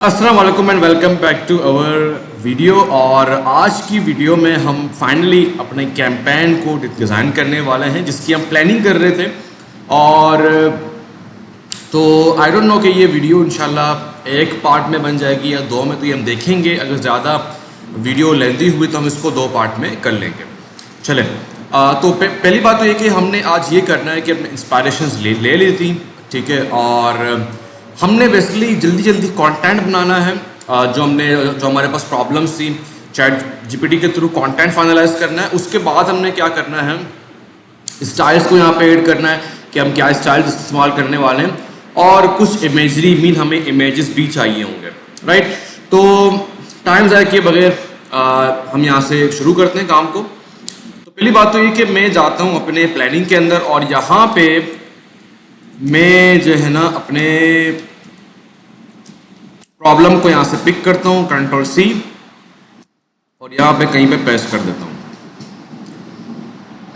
अस्सलाम वालेकुम and welcome back to our video. और आज की वीडियो में हम फाइनली अपने कैंपेन को डिज़ाइन करने वाले हैं जिसकी हम प्लानिंग कर रहे थे। और तो आई डोंट नो कि ये वीडियो इंशाल्लाह एक पार्ट में बन जाएगी या दो में, तो ये हम देखेंगे। अगर ज़्यादा वीडियो लेंदी हुई तो हम इसको दो पार्ट में कर लेंगे। चलें, तो पहली बात तो ये कि हमने आज ये करना है कि अपने इंस्पायरेशंस ले ली थी, ठीक है। और हमने बेसिकली जल्दी जल्दी कंटेंट बनाना है। जो हमारे पास प्रॉब्लम्स थी, चैट जीपीटी के थ्रू कंटेंट फाइनलाइज करना है। उसके बाद हमने क्या करना है, स्टाइल्स को यहाँ पे ऐड करना है कि हम क्या स्टाइल्स इस्तेमाल करने वाले हैं। और कुछ इमेजरी हमें इमेजेस भी चाहिए होंगे, राइट। तो टाइम ज़ाया किए बगैर हम यहाँ से शुरू करते हैं काम को। तो पहली बात तो ये कि मैं जाता हूँ अपने प्लानिंग के अंदर और यहाँ पे मैं जो है ना अपने प्रॉब्लम को यहाँ से पिक करता हूँ, कंट्रोल सी, और यहाँ पे कहीं पे पेस्ट कर देता हूँ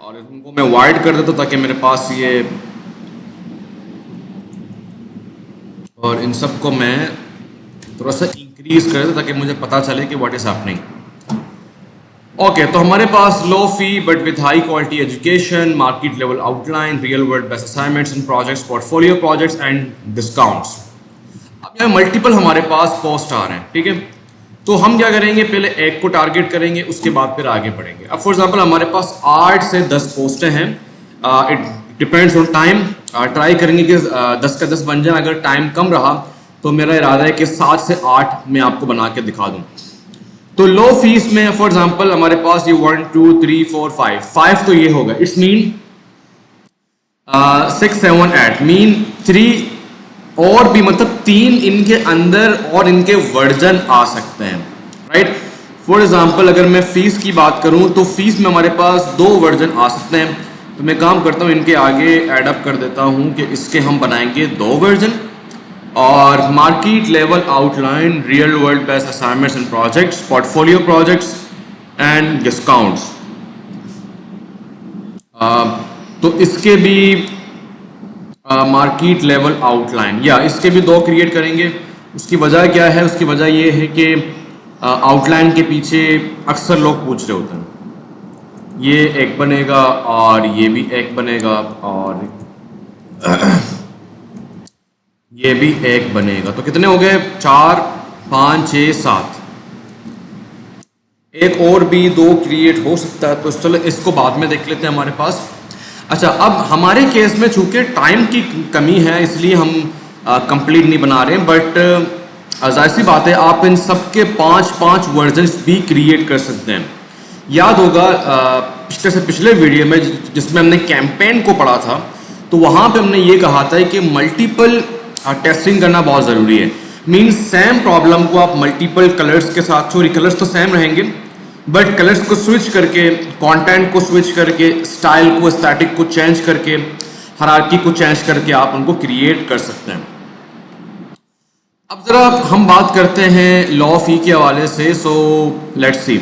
और इनको मैं वाइड कर देता हूँ ताकि मेरे पास ये, और इन सब को मैं थोड़ा सा इंक्रीज कर देता ताकि मुझे पता चले कि व्हाट इज हैपनिंग। ओके, तो हमारे पास low fee but with high quality education, market level outline, real world based assignments and projects, portfolio projects and discounts. अब यहाँ मल्टीपल हमारे पास पोस्ट आ रहे हैं, ठीक है। तो हम क्या करेंगे, पहले एक को टारगेट करेंगे, उसके बाद फिर आगे बढ़ेंगे। अब फॉर एग्जांपल हमारे पास 8 से 10 पोस्टें हैं। It depends on time. Try करेंगे कि 10 का 10 बन जाए। अगर टाइम कम रहा तो मेरा इरादा है कि 7 से 8 मैं आपको बना के दिखा दूँ। तो लो फीस में फॉर एग्जांपल हमारे पास ये 1 2 3 4 5 तो ये होगा। इट्स मीन 6 7 8 मीन 3 और भी, मतलब 3 इनके अंदर और इनके वर्जन आ सकते हैं, राइट। फॉर एग्जांपल अगर मैं फीस की बात करूं तो फीस में हमारे पास 2 वर्जन आ सकते हैं। तो मैं काम करता हूं, इनके आगे ऐड अप कर देता हूं कि इसके हम बनाएंगे 2 वर्जन। और market level outline, real world based assignments and projects, portfolio projects and discounts. तो इसके भी मार्केट लेवल आउटलाइन, या इसके भी 2 क्रिएट करेंगे। उसकी वजह क्या है, उसकी वजह ये है कि आउटलाइन के पीछे अक्सर लोग पूछ रहे होते हैं। ये एक बनेगा और ये भी एक बनेगा और ये भी एक बनेगा। तो कितने हो गए, 4 5 6 7। एक और भी 2 क्रिएट हो सकता है, तो चलो इसको बाद में देख लेते हैं हमारे पास। अच्छा, अब हमारे केस में चूंकि टाइम की कमी है इसलिए हम कंप्लीट नहीं बना रहे हैं। बट जाहिर सी बात है आप इन सब के 5 वर्जन्स भी क्रिएट कर सकते हैं। याद होगा पिछले से पिछले वीडियो में जिसमें हमने कैंपेन को पढ़ा था, तो वहाँ पे हमने ये कहा था कि मल्टीपल टेस्टिंग करना बहुत ज़रूरी है। मीन्स सेम प्रॉब्लम को आप मल्टीपल कलर्स के साथ, सॉरी कलर्स तो सेम रहेंगे बट कलर्स को स्विच करके, कंटेंट को स्विच करके, स्टाइल को, एस्थेटिक को चेंज करके, हायरार्की को चेंज करके आप उनको क्रिएट कर सकते हैं। अब जरा हम बात करते हैं लॉ फी के हवाले से। So let's see.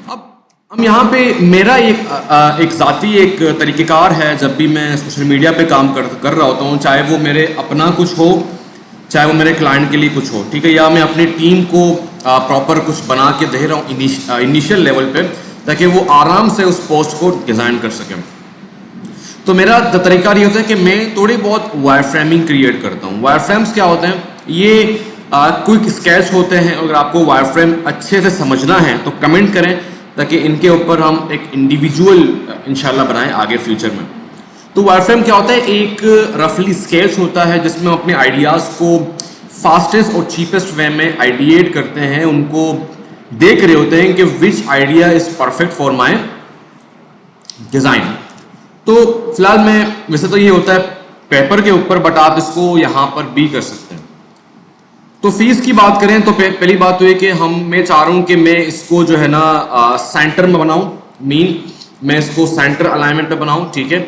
अब हम यहाँ पे मेरा एक ज़ाती एक तरीक़ेकार है। जब भी मैं सोशल मीडिया पे काम कर रहा होता हूँ, चाहे वो मेरे अपना कुछ हो, चाहे वो मेरे क्लाइंट के लिए कुछ हो, ठीक है, या मैं अपनी टीम को प्रॉपर कुछ बना के दे रहा हूँ इनिशियल लेवल पे, ताकि वो आराम से उस पोस्ट को डिज़ाइन कर सकें। तो मेरा तरीका ये होता है कि मैं थोड़ी बहुत वायर फ्रेमिंग क्रिएट करता हूँ। वायर फ्रेम्स क्या होते हैं, ये क्विक स्केच होते हैं। अगर आपको वायर फ्रेम अच्छे से समझना है तो कमेंट करें ताकि इनके ऊपर हम एक इंडिविजुअल इंशाल्लाह बनाएं आगे फ्यूचर में। तो वायर फ्रेम क्या होता है, एक रफली स्केच होता है जिसमें अपने आइडियाज़ को फास्टेस्ट और चीपेस्ट वे में आइडिएट करते हैं। उनको देख रहे होते हैं कि विच idea is perfect for my design. तो फिलहाल मैं, वैसे तो ये होता है पेपर के ऊपर, बट आप इसको यहाँ पर भी कर सकते हैं। तो फीस की बात करें तो पहली बात तो ये कि मैं चाह रहा हूँ कि मैं इसको जो है ना सेंटर में बनाऊँ। मीन मैं इसको सेंटर अलाइनमेंट पे बनाऊँ, ठीक है,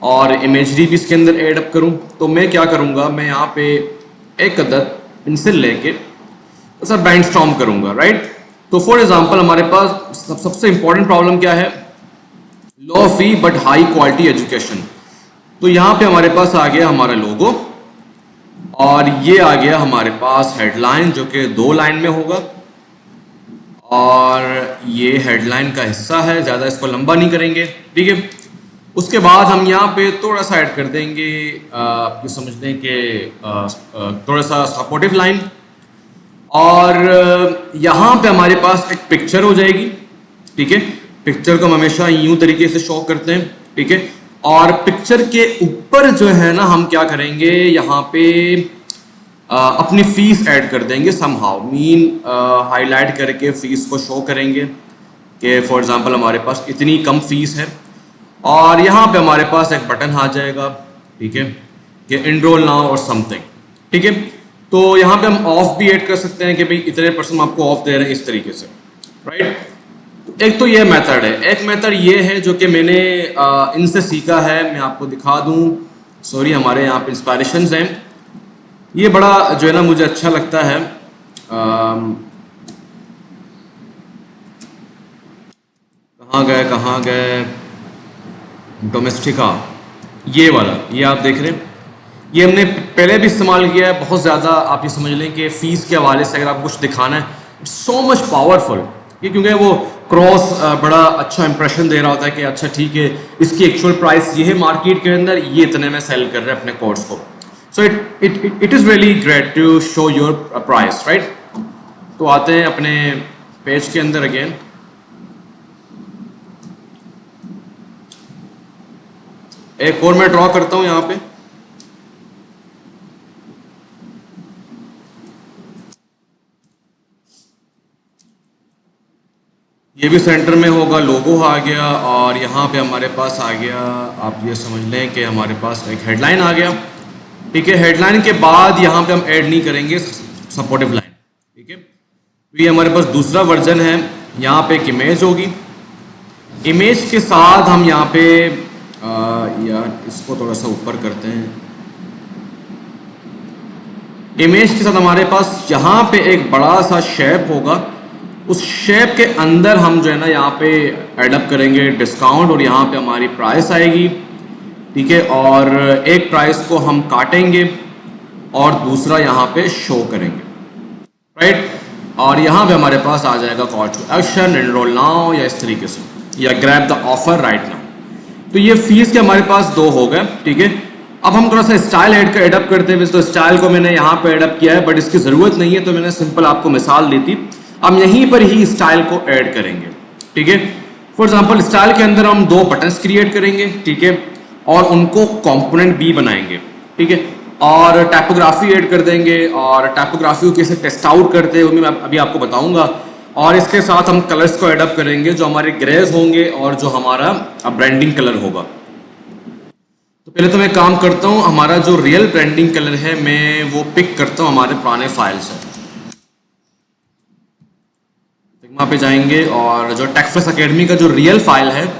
और इमेजरी भी इसके अंदर एड अप करूँ। तो मैं क्या करूँगा, मैं यहाँ पे एक अदद पेंसिल लेके सर ब्रेनस्टॉर्म करूँगा, राइट। तो फॉर एग्जांपल हमारे पास सबसे इंपॉर्टेंट प्रॉब्लम क्या है, लो fee but high quality education. तो यहाँ पे हमारे पास आ गया हमारा लोगो और ये आ गया हमारे पास हेडलाइन, जो कि 2 लाइन में होगा। और ये हेडलाइन का हिस्सा है, ज़्यादा इसको लंबा नहीं करेंगे, ठीक है। उसके बाद हम यहाँ पे थोड़ा सा ऐड कर देंगे, आप ये समझ लें कि थोड़ा सा सपोर्टिव लाइन। और यहाँ पे हमारे पास एक पिक्चर हो जाएगी, ठीक है। पिक्चर को हम हमेशा यूं तरीके से शो करते हैं, ठीक है। और पिक्चर के ऊपर जो है ना, हम क्या करेंगे, यहाँ पे अपनी फीस ऐड कर देंगे समहाउ, मीन हाईलाइट करके फीस को शो करेंगे कि फॉर एग्जांपल हमारे पास इतनी कम फीस है। और यहाँ पे हमारे पास एक बटन आ जाएगा, ठीक है, कि इनरोल नाउ और समथिंग, ठीक है। तो यहाँ पे हम ऑफ भी ऐड कर सकते हैं कि भाई इतने % आपको ऑफ दे रहे हैं, इस तरीके से, राइट। एक तो ये मेथड है। एक मेथड ये है जो कि मैंने इनसे सीखा है, मैं आपको दिखा दूँ। सॉरी, हमारे यहाँ पे इंस्पायरेशंस हैं। ये बड़ा जो है ना मुझे अच्छा लगता है। कहाँ गए डोमेस्टिका, ये वाला, ये आप देख रहे हैं, ये हमने पहले भी इस्तेमाल किया है बहुत ज़्यादा। आप ये समझ लें कि फ़ीस के हवाले से अगर आपको कुछ दिखाना है, इट्स सो मच पावरफुल, ये क्योंकि वो क्रॉस बड़ा अच्छा इंप्रेशन दे रहा होता है कि अच्छा ठीक है, इसकी एक्चुअल प्राइस ये है मार्केट के अंदर, ये इतने में सेल कर रहे हैं अपने कोर्स को। So it is really great to show your price, right. तो आते हैं अपने पेज के अंदर अगेन। एक और मैं ड्रॉ करता हूँ यहाँ पे। ये भी सेंटर में होगा, लोगो आ गया, और यहाँ पे हमारे पास आ गया, आप ये समझ लें कि हमारे पास एक हेडलाइन आ गया, ठीक है। हेडलाइन के बाद यहाँ पे हम ऐड नहीं करेंगे सपोर्टिव लाइन, ठीक है। तो ये हमारे पास दूसरा वर्जन है। यहाँ पे एक इमेज होगी, इमेज के साथ हम यहाँ पे यार इसको थोड़ा सा ऊपर करते हैं। इमेज के साथ हमारे पास यहाँ पे एक बड़ा सा शेप होगा, उस शेप के अंदर हम जो है ना यहाँ पे एडअप करेंगे डिस्काउंट, और यहाँ पे हमारी प्राइस आएगी, ठीक है। और एक प्राइस को हम काटेंगे और दूसरा यहाँ पे शो करेंगे, राइट। और यहाँ पे हमारे पास आ जाएगा call to action, enroll now, या इस तरीके से, या grab the offer right now. तो ये फीस के हमारे पास 2 हो गए, ठीक है। अब हम थोड़ा सा स्टाइल एडअप करते हैं। तो स्टाइल को मैंने यहाँ पे एडअप किया है, बट इसकी ज़रूरत नहीं है, तो मैंने सिंपल आपको मिसाल दी थी। हम यहीं पर ही स्टाइल को ऐड करेंगे, ठीक है। फॉर एग्जांपल स्टाइल के अंदर हम 2 बटन्स क्रिएट करेंगे, ठीक है, और उनको कंपोनेंट बी बनाएंगे, ठीक है। और टाइपोग्राफी ऐड कर देंगे, और टाइपोग्राफी को कैसे टेस्ट आउट करते हैं वो मैं अभी आपको बताऊंगा। और इसके साथ हम कलर्स को एडअप करेंगे, जो हमारे ग्रेज होंगे और जो हमारा ब्रांडिंग कलर होगा। तो पहले तो मैं काम करता हूँ, हमारा जो रियल ब्रांडिंग कलर है मैं वो पिक करता हूँ हमारे पुराने फाइल से। फिग्मा पे जाएंगे, और जो टेक्फ्लेक्स एकेडमी का जो रियल फाइल है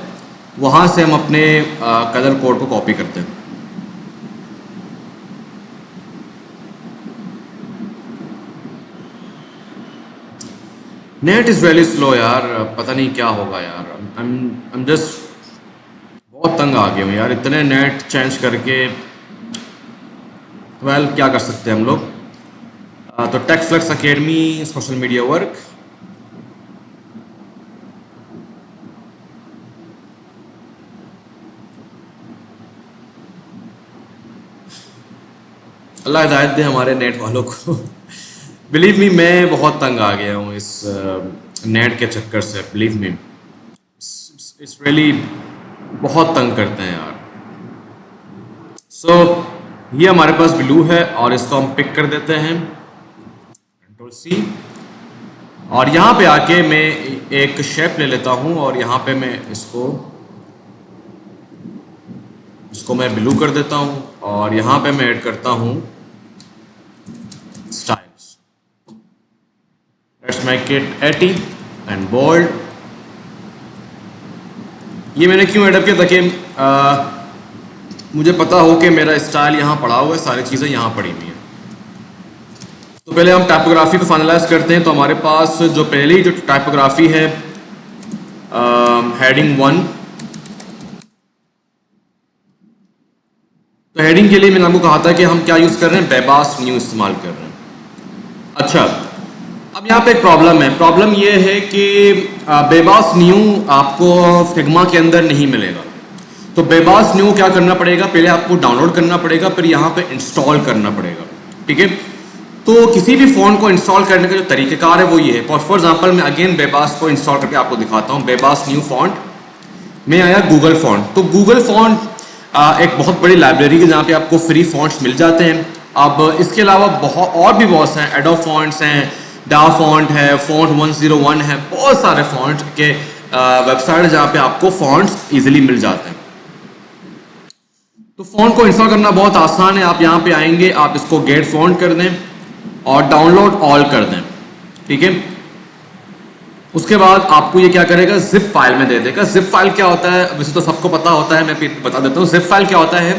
वहाँ से हम अपने कलर कोड को कॉपी करते हैं। नेट इज़ वेरी स्लो यार, पता नहीं क्या होगा यार। आई एम जस्ट बहुत तंग आ गया हूँ यार, इतने नेट चेंज करके। वेल क्या कर सकते हैं हम लोग। तो टेक्फ्लेक्स एकेडमी सोशल मीडिया वर्क, अल्लाह हिदायत दे हमारे नेट वालों को। बिलीव मी, मैं बहुत तंग आ गया हूँ इस नेट के चक्कर से। बिलीव मी, इट्स रियली बहुत तंग करते हैं यार। सो ये हमारे पास ब्लू है, और इसको हम पिक कर देते हैं, कंट्रोल सी। और यहाँ पे आके मैं एक शेप ले लेता हूँ, और यहाँ पे मैं इसको मैं ब्लू कर देता हूँ, और यहाँ पे मैं ऐड करता हूँ styles. Let's make it 80 and bold. ये मैंने क्यों एडअप किया, ताकि मुझे पता हो कि मेरा स्टाइल यहाँ पड़ा हुआ है, सारी चीज़ें यहाँ पड़ी हुई हैं। तो पहले हम टाइपोग्राफी को फाइनलाइज करते हैं। तो हमारे पास जो पहली जो टाइपोग्राफी है, हेडिंग 1, तो हेडिंग के लिए मैंने आपको कहा था कि हम क्या यूज़ कर रहे हैं, बेबास न्यू इस्तेमाल कर रहे हैं। अच्छा, अब यहाँ पे एक प्रॉब्लम है। प्रॉब्लम ये है कि बेबास न्यू आपको फिग्मा के अंदर नहीं मिलेगा। तो बेबास न्यू क्या करना पड़ेगा, पहले आपको डाउनलोड करना पड़ेगा, फिर यहाँ पे इंस्टॉल करना पड़ेगा। ठीक है, तो किसी भी फ़ॉन्ट को इंस्टॉल करने का जो तरीक़ेकार है वो ये है। फॉर एग्जांपल मैं अगेन बेबास को इंस्टॉल करके आपको दिखाता हूँ। बेबास न्यू फॉन्ट में आया गूगल फॉन्ट। तो गूगल फॉन्ट एक बहुत बड़ी लाइब्रेरी है जहाँ पे आपको फ्री फॉन्ट्स मिल जाते हैं। अब इसके अलावा और भी बहुत हैं, एडोब फॉन्ट्स हैं, डा फॉन्ट है, फॉन्ट 101 है, बहुत सारे फॉन्ट के वेबसाइट जहाँ पे आपको फॉन्ट्स ईजिली मिल जाते हैं। तो फॉन्ट को इंस्टॉल करना बहुत आसान है। आप यहाँ पे आएंगे, आप इसको गेट फॉन्ट कर दें और डाउनलोड ऑल कर दें। ठीक है, उसके बाद आपको ये क्या करेगा, जिप फाइल में दे देगा। जिप फाइल क्या होता है, वैसे तो सबको पता होता है, मैं फिर बता देता हूँ। जिप फाइल क्या होता है,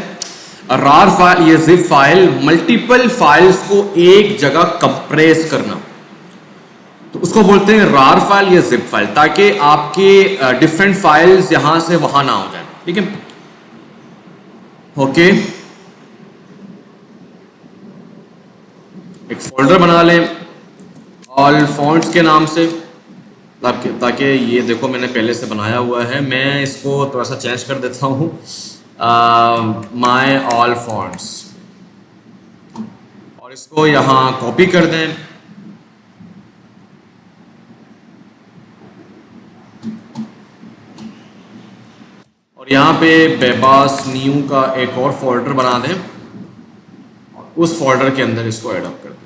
रार फाइल। ये जिप फाइल मल्टीपल फाइल्स को एक जगह कंप्रेस करना, तो उसको बोलते हैं रार फाइल या जिप फाइल, ताकि आपके डिफरेंट फाइल्स यहां से वहां ना हो जाए। ठीक है, ओके, एक फोल्डर बना लें ऑल फॉन्ट्स के नाम से, ताकि ये देखो मैंने पहले से बनाया हुआ है। मैं इसको थोड़ा सा चेंज कर देता हूँ, माय ऑल फॉन्ट्स, और इसको यहाँ कॉपी कर दें। और यहाँ पे बेबास न्यू का एक और फोल्डर बना दें और उस फोल्डर के अंदर इसको ऐड अप कर दें।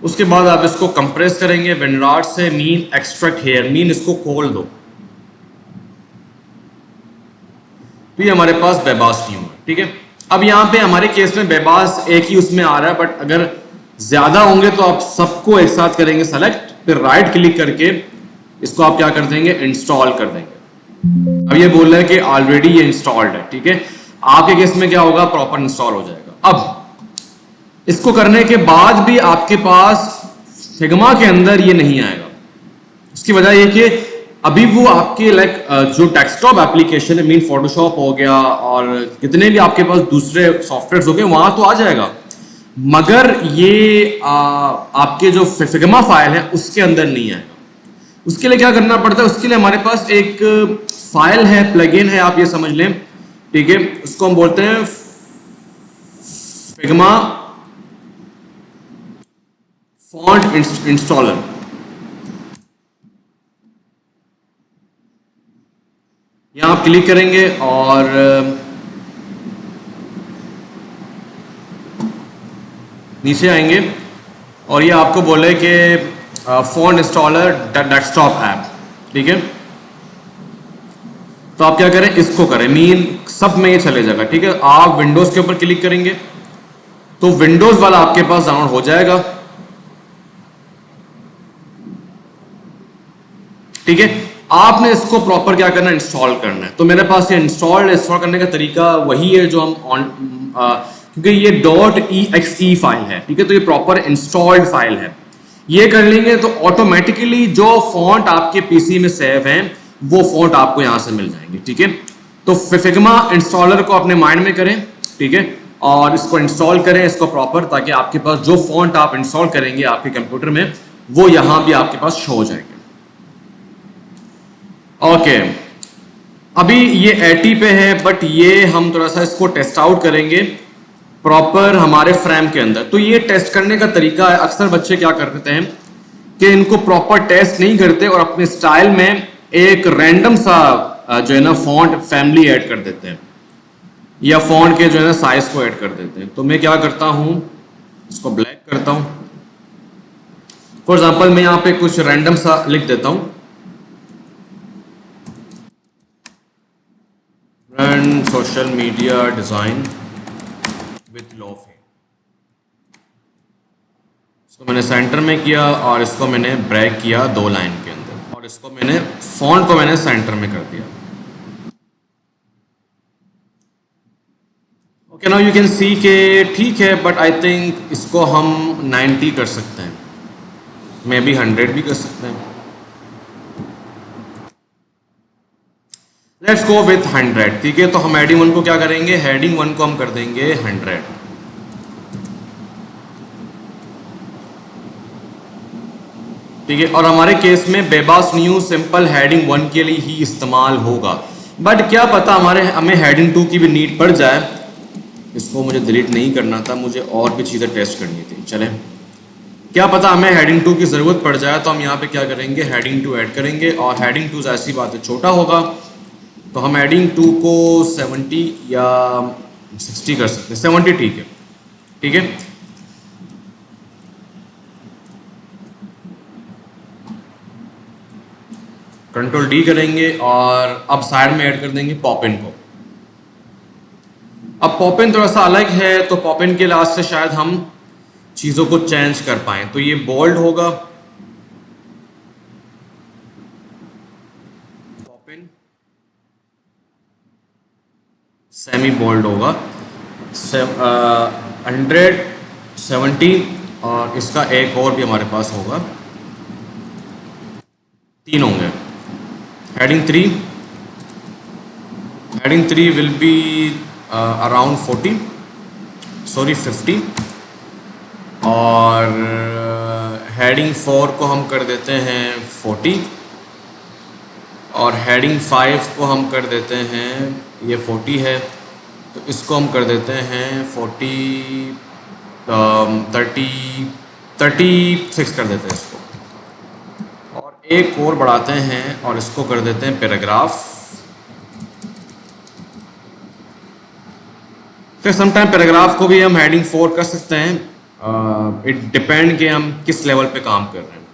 उसके बाद आप इसको कंप्रेस करेंगे विनराट से, मीन एक्सट्रैक्ट हेयर, मीन इसको खोल दो, तो ये हमारे पास बेबास न्यू है। ठीक है, अब यहाँ पे हमारे केस में बेबास एक ही उसमें आ रहा है, बट अगर ज्यादा होंगे तो आप सबको एक साथ करेंगे सेलेक्ट, फिर राइट क्लिक करके इसको आप क्या कर देंगे, इंस्टॉल कर देंगे। अब ये बोल रहा है कि ऑलरेडी ये इंस्टॉल्ड है। ठीक है, आपके केस में क्या होगा, प्रॉपर इंस्टॉल हो जाएगा। अब इसको करने के बाद भी आपके पास फिग्मा के अंदर ये नहीं आएगा। उसकी वजह ये कि अभी वो आपके जो डेस्कटॉप एप्लीकेशन है, मीन फोटोशॉप हो गया और कितने भी आपके पास दूसरे सॉफ्टवेयर हो गए, वहां तो आ जाएगा, मगर ये आपके जो फिग्मा फाइल है उसके अंदर नहीं आएगा। उसके लिए क्या करना पड़ता है, उसके लिए हमारे पास एक फाइल है, प्लगइन है, आप ये समझ लें। ठीक है, उसको हम बोलते हैं फिग्मा फॉन्ट इंस्टॉलर। यहां आप क्लिक करेंगे और नीचे आएंगे और ये आपको बोले कि फॉन्ट इंस्टॉलर डेस्कटॉप ऐप। ठीक है, तो आप क्या करें, इसको करें, मीन सब में ये चले जाएगा। ठीक है, आप विंडोज के ऊपर क्लिक करेंगे तो विंडोज वाला आपके पास डाउनलोड हो जाएगा। ठीक है, आपने इसको प्रॉपर क्या करना है, इंस्टॉल करना है। तो मेरे पास ये इंस्टॉल करने का तरीका वही है जो हम क्योंकि ये .exe फाइल है। ठीक है, तो ये प्रॉपर इंस्टॉल्ड फाइल है। ये कर लेंगे तो ऑटोमेटिकली जो फॉन्ट आपके पीसी में सेव हैं वो फॉन्ट आपको यहां से मिल जाएंगे। ठीक है, तो फिग्मा इंस्टॉलर को अपने माइंड में करें। ठीक है, और इसको इंस्टॉल करें इसको प्रॉपर, ताकि आपके पास जो फॉन्ट आप इंस्टॉल करेंगे आपके कंप्यूटर में वो यहां भी आपके पास शो हो जाएंगे। ओके, अभी ये 80 पे है, बट ये हम थोड़ा सा इसको टेस्ट आउट करेंगे प्रॉपर हमारे फ्रेम के अंदर। तो ये टेस्ट करने का तरीका है, अक्सर बच्चे क्या करते हैं कि इनको प्रॉपर टेस्ट नहीं करते और अपने स्टाइल में एक रैंडम सा जो है ना फॉन्ट फैमिली ऐड कर देते हैं, या फॉन्ट के जो है ना साइज को ऐड कर देते हैं। तो मैं क्या करता हूं, इसको ब्लैक करता हूं। फॉर एग्जाम्पल मैं यहाँ पे कुछ रैंडम सा लिख देता हूं, run social media design with low fee. इसको मैंने सेंटर में किया और इसको मैंने ब्रेक किया 2 लाइन के अंदर, और इसको मैंने फॉन्ट को मैंने सेंटर में कर दिया। ओके, नाउ यू कैन सी के ठीक है, बट आई थिंक इसको हम 90 कर सकते हैं, मे बी 100 भी कर सकते हैं। लेट्स गो विथ 100, ठीक है। तो हम हेडिंग 1 को क्या करेंगे, हेडिंग 1 को हम कर देंगे 100, ठीक है। और हमारे केस में बेबास न्यूज सिंपल हेडिंग 1 के लिए ही इस्तेमाल होगा, बट क्या पता हमें हेडिंग 2 की भी नीड पड़ जाए। इसको मुझे डिलीट नहीं करना था, मुझे और भी चीज़ें टेस्ट करनी थी। चले, क्या पता हमें हेडिंग 2 की ज़रूरत पड़ जाए, तो हम यहाँ पे क्या करेंगे, हेडिंग 2 ऐड करेंगे। और हेडिंग 2 ऐसी बात है छोटा होगा, तो हम हेडिंग 2 को 70 या 60 कर सकते हैं। 70 ठीक है, ठीक है। कंट्रोल डी करेंगे और अब साइड में ऐड कर देंगे पॉपिन को। अब पॉपिन थोड़ा सा अलग है, तो पॉपिन के लास्ट से शायद हम चीज़ों को चेंज कर पाएँ। तो ये बोल्ड होगा, पॉपिन सेमी बोल्ड होगा, 170, और इसका एक और भी हमारे पास होगा, 3 होंगे। Heading 3 will be around 40, sorry 50, और हेडिंग 4 को हम कर देते हैं 40, और हेडिंग 5 को हम कर देते हैं, ये 40 है तो इसको हम कर देते हैं 40, 36 कर देते हैं इसको, और एक और बढ़ाते हैं और इसको कर देते हैं पैराग्राफ। फिर समटाइम पैराग्राफ को भी हम हेडिंग 4 कर सकते हैं, इट डिपेंड कि हम किस लेवल पे काम कर रहे हैं।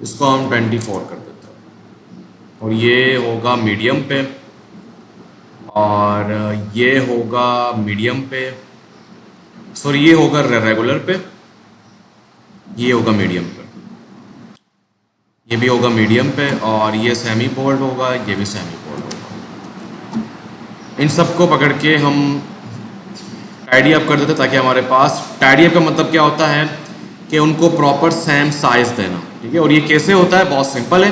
इसको हम 24 कर देते हैं, और ये होगा मीडियम पे, और ये होगा मीडियम पे, सॉरी ये होगा रेगुलर पे, ये होगा मीडियम पे, ये भी होगा मीडियम पे, और ये सेमी बोल्ड होगा, ये भी सेमी बोल्ड होगा। इन सबको पकड़ के हम टाइडी अप कर देते, ताकि हमारे पास, टाइडी अप का मतलब क्या होता है कि उनको प्रॉपर सेम साइज देना, ठीक है। और ये कैसे होता है, बहुत सिंपल है,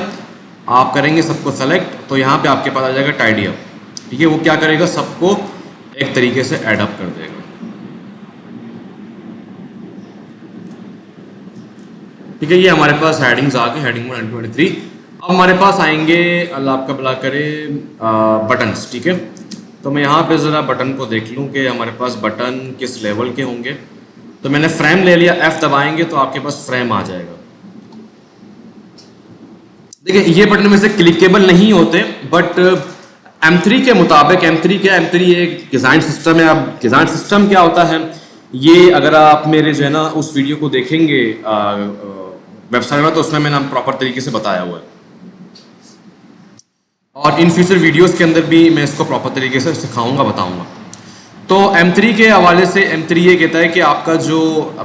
आप करेंगे सबको सेलेक्ट, तो यहाँ पे आपके पास आ जाएगा टाइडी अप, ठीक है। वो क्या करेगा, सबको एक तरीके से ऐड अप कर देगा, ठीक है। ये हमारे पास हेडिंग्स आ गए, हेडिंग 123। अब हमारे पास आएंगे, अल्लाह आपका भला करे, बटन्स, ठीक है। तो मैं यहाँ पे ज़रा बटन को देख लूँ कि हमारे पास बटन किस लेवल के होंगे। तो मैंने फ्रेम ले लिया, F दबाएंगे तो आपके पास फ्रेम आ जाएगा। देखिए ये बटन में से क्लिकेबल नहीं होते, बट M3 के मुताबिक, M3 एक डिज़ाइन सिस्टम है। अब डिज़ाइन सिस्टम क्या होता है, ये अगर आप मेरे जो है ना उस वीडियो को देखेंगे वेबसाइट में, तो उसमें मैंने प्रॉपर तरीके से बताया हुआ है, और इन फ्यूचर वीडियोस के अंदर भी मैं इसको प्रॉपर तरीके से सिखाऊंगा, बताऊंगा। तो M3 के हवाले से M3 ये कहता है कि आपका जो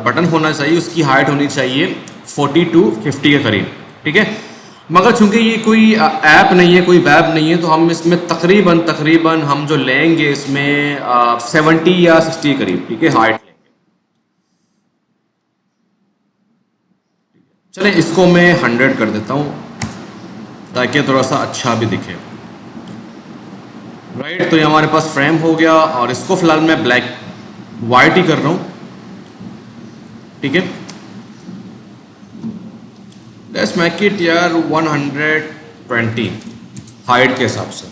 बटन होना चाहिए उसकी हाइट होनी चाहिए 40 to 50 के करीब, ठीक है। मगर चूंकि ये कोई ऐप नहीं है, कोई वेब नहीं है, तो हम इसमें तकरीबन हम जो लेंगे इसमें 70 या 60 के करीब, ठीक है, हाइट लेंगे। चलें इसको मैं 100 कर देता हूँ, ताकि थोड़ा सा अच्छा भी दिखे, राइट। तो ये हमारे पास फ्रेम हो गया, और इसको फिलहाल मैं ब्लैक वाइट ही कर रहा हूँ, ठीक है। लेट्स मेक इट यार 120 हाइट के हिसाब से,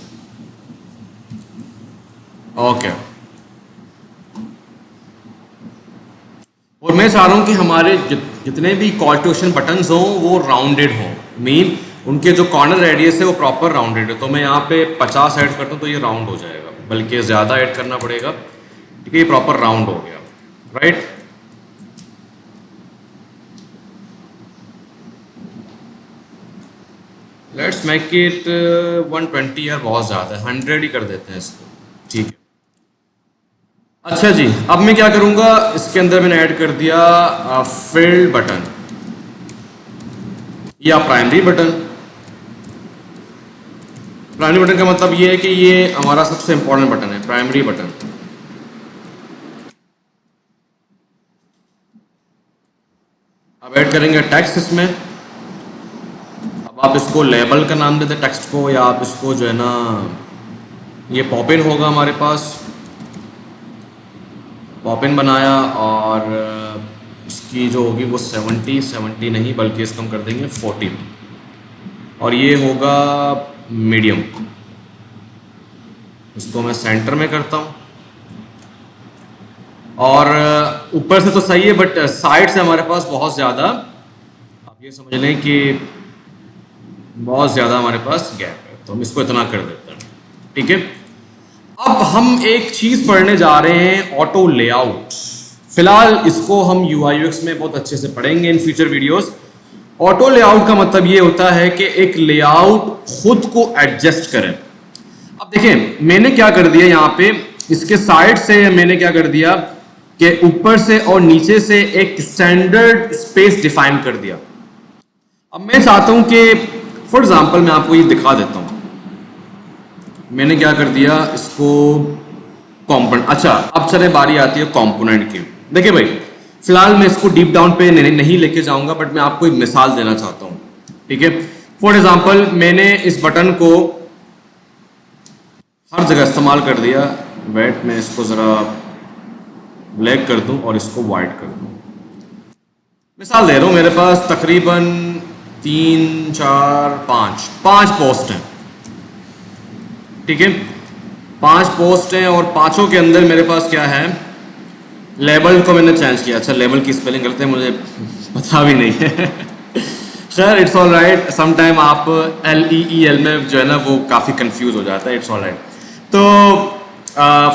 ओके। और मैं चाह रहा हूँ कि हमारे जितने भी कॉल टू एक्शन बटन्स हों वो राउंडेड हों, मीन उनके जो कॉर्नर रेडियस है वो प्रॉपर राउंडेड है। तो मैं यहाँ पे 50 ऐड करता हूँ तो ये राउंड हो जाएगा, बल्कि ज़्यादा ऐड करना पड़ेगा, ठीक है। ये प्रॉपर राउंड हो गया, राइट। लेट्स मेक इट 120 यार, बहुत ज़्यादा है, 100 ही कर देते हैं इसको, ठीक है। अच्छा जी, अब मैं क्या करूँगा, इसके अंदर मैंने ऐड कर दिया फील्ड बटन या प्राइमरी बटन। प्राइमरी बटन का मतलब ये है कि ये हमारा सबसे इंपॉर्टेंट बटन है, प्राइमरी बटन। अब ऐड करेंगे टेक्स्ट इसमें। अब आप इसको लेबल का नाम देते टेक्स्ट को, या आप इसको जो है ना, ये पॉप इन होगा हमारे पास, पॉप इन बनाया और इसकी जो होगी वो 70 नहीं बल्कि इसको हम कर देंगे 40, और ये होगा मीडियम। इसको मैं सेंटर में करता हूँ, और ऊपर से तो सही है बट साइड से हमारे पास बहुत ज़्यादा, आप ये समझ लें कि बहुत ज़्यादा हमारे पास गैप है, तो हम इसको इतना कर देते हैं। ठीक है, अब हम एक चीज़ पढ़ने जा रहे हैं, ऑटो लेआउट। फिलहाल इसको हम UI/UX में बहुत अच्छे से पढ़ेंगे in future videos. Auto layout का मतलब ये होता है कि एक लेआउट खुद को एडजस्ट करें। अब देखें मैंने क्या कर दिया यहाँ पे, इसके साइड से मैंने क्या कर दिया कि ऊपर से और नीचे से एक स्टैंडर्ड स्पेस डिफाइन कर दिया। अब मैं चाहता हूं कि फॉर एग्जांपल मैं आपको ये दिखा देता हूं, मैंने क्या कर दिया इसको कंपोनेंट। अच्छा अब चले बारी आती है कंपोनेंट की। देखिए भाई फिलहाल मैं इसको डीप डाउन पे नहीं लेके जाऊंगा, बट मैं आपको एक मिसाल देना चाहता हूं। ठीक है, फॉर एग्जांपल मैंने इस बटन को हर जगह इस्तेमाल कर दिया। वेट, मैं इसको ज़रा ब्लैक कर दूं और इसको वाइट कर दूं। मिसाल दे रहा हूं, मेरे पास तकरीबन 3 4 5 पोस्ट हैं। ठीक है, 5 पोस्ट हैं और पांचों के अंदर मेरे पास क्या है, लेबल को मैंने चेंज किया। अच्छा लेबल की स्पेलिंग करते हैं, मुझे पता भी नहीं है खैर इट्स ऑल राइट, समटाइम आप LEEL में जो है ना वो काफ़ी कंफ्यूज हो जाता है। It's all right. तो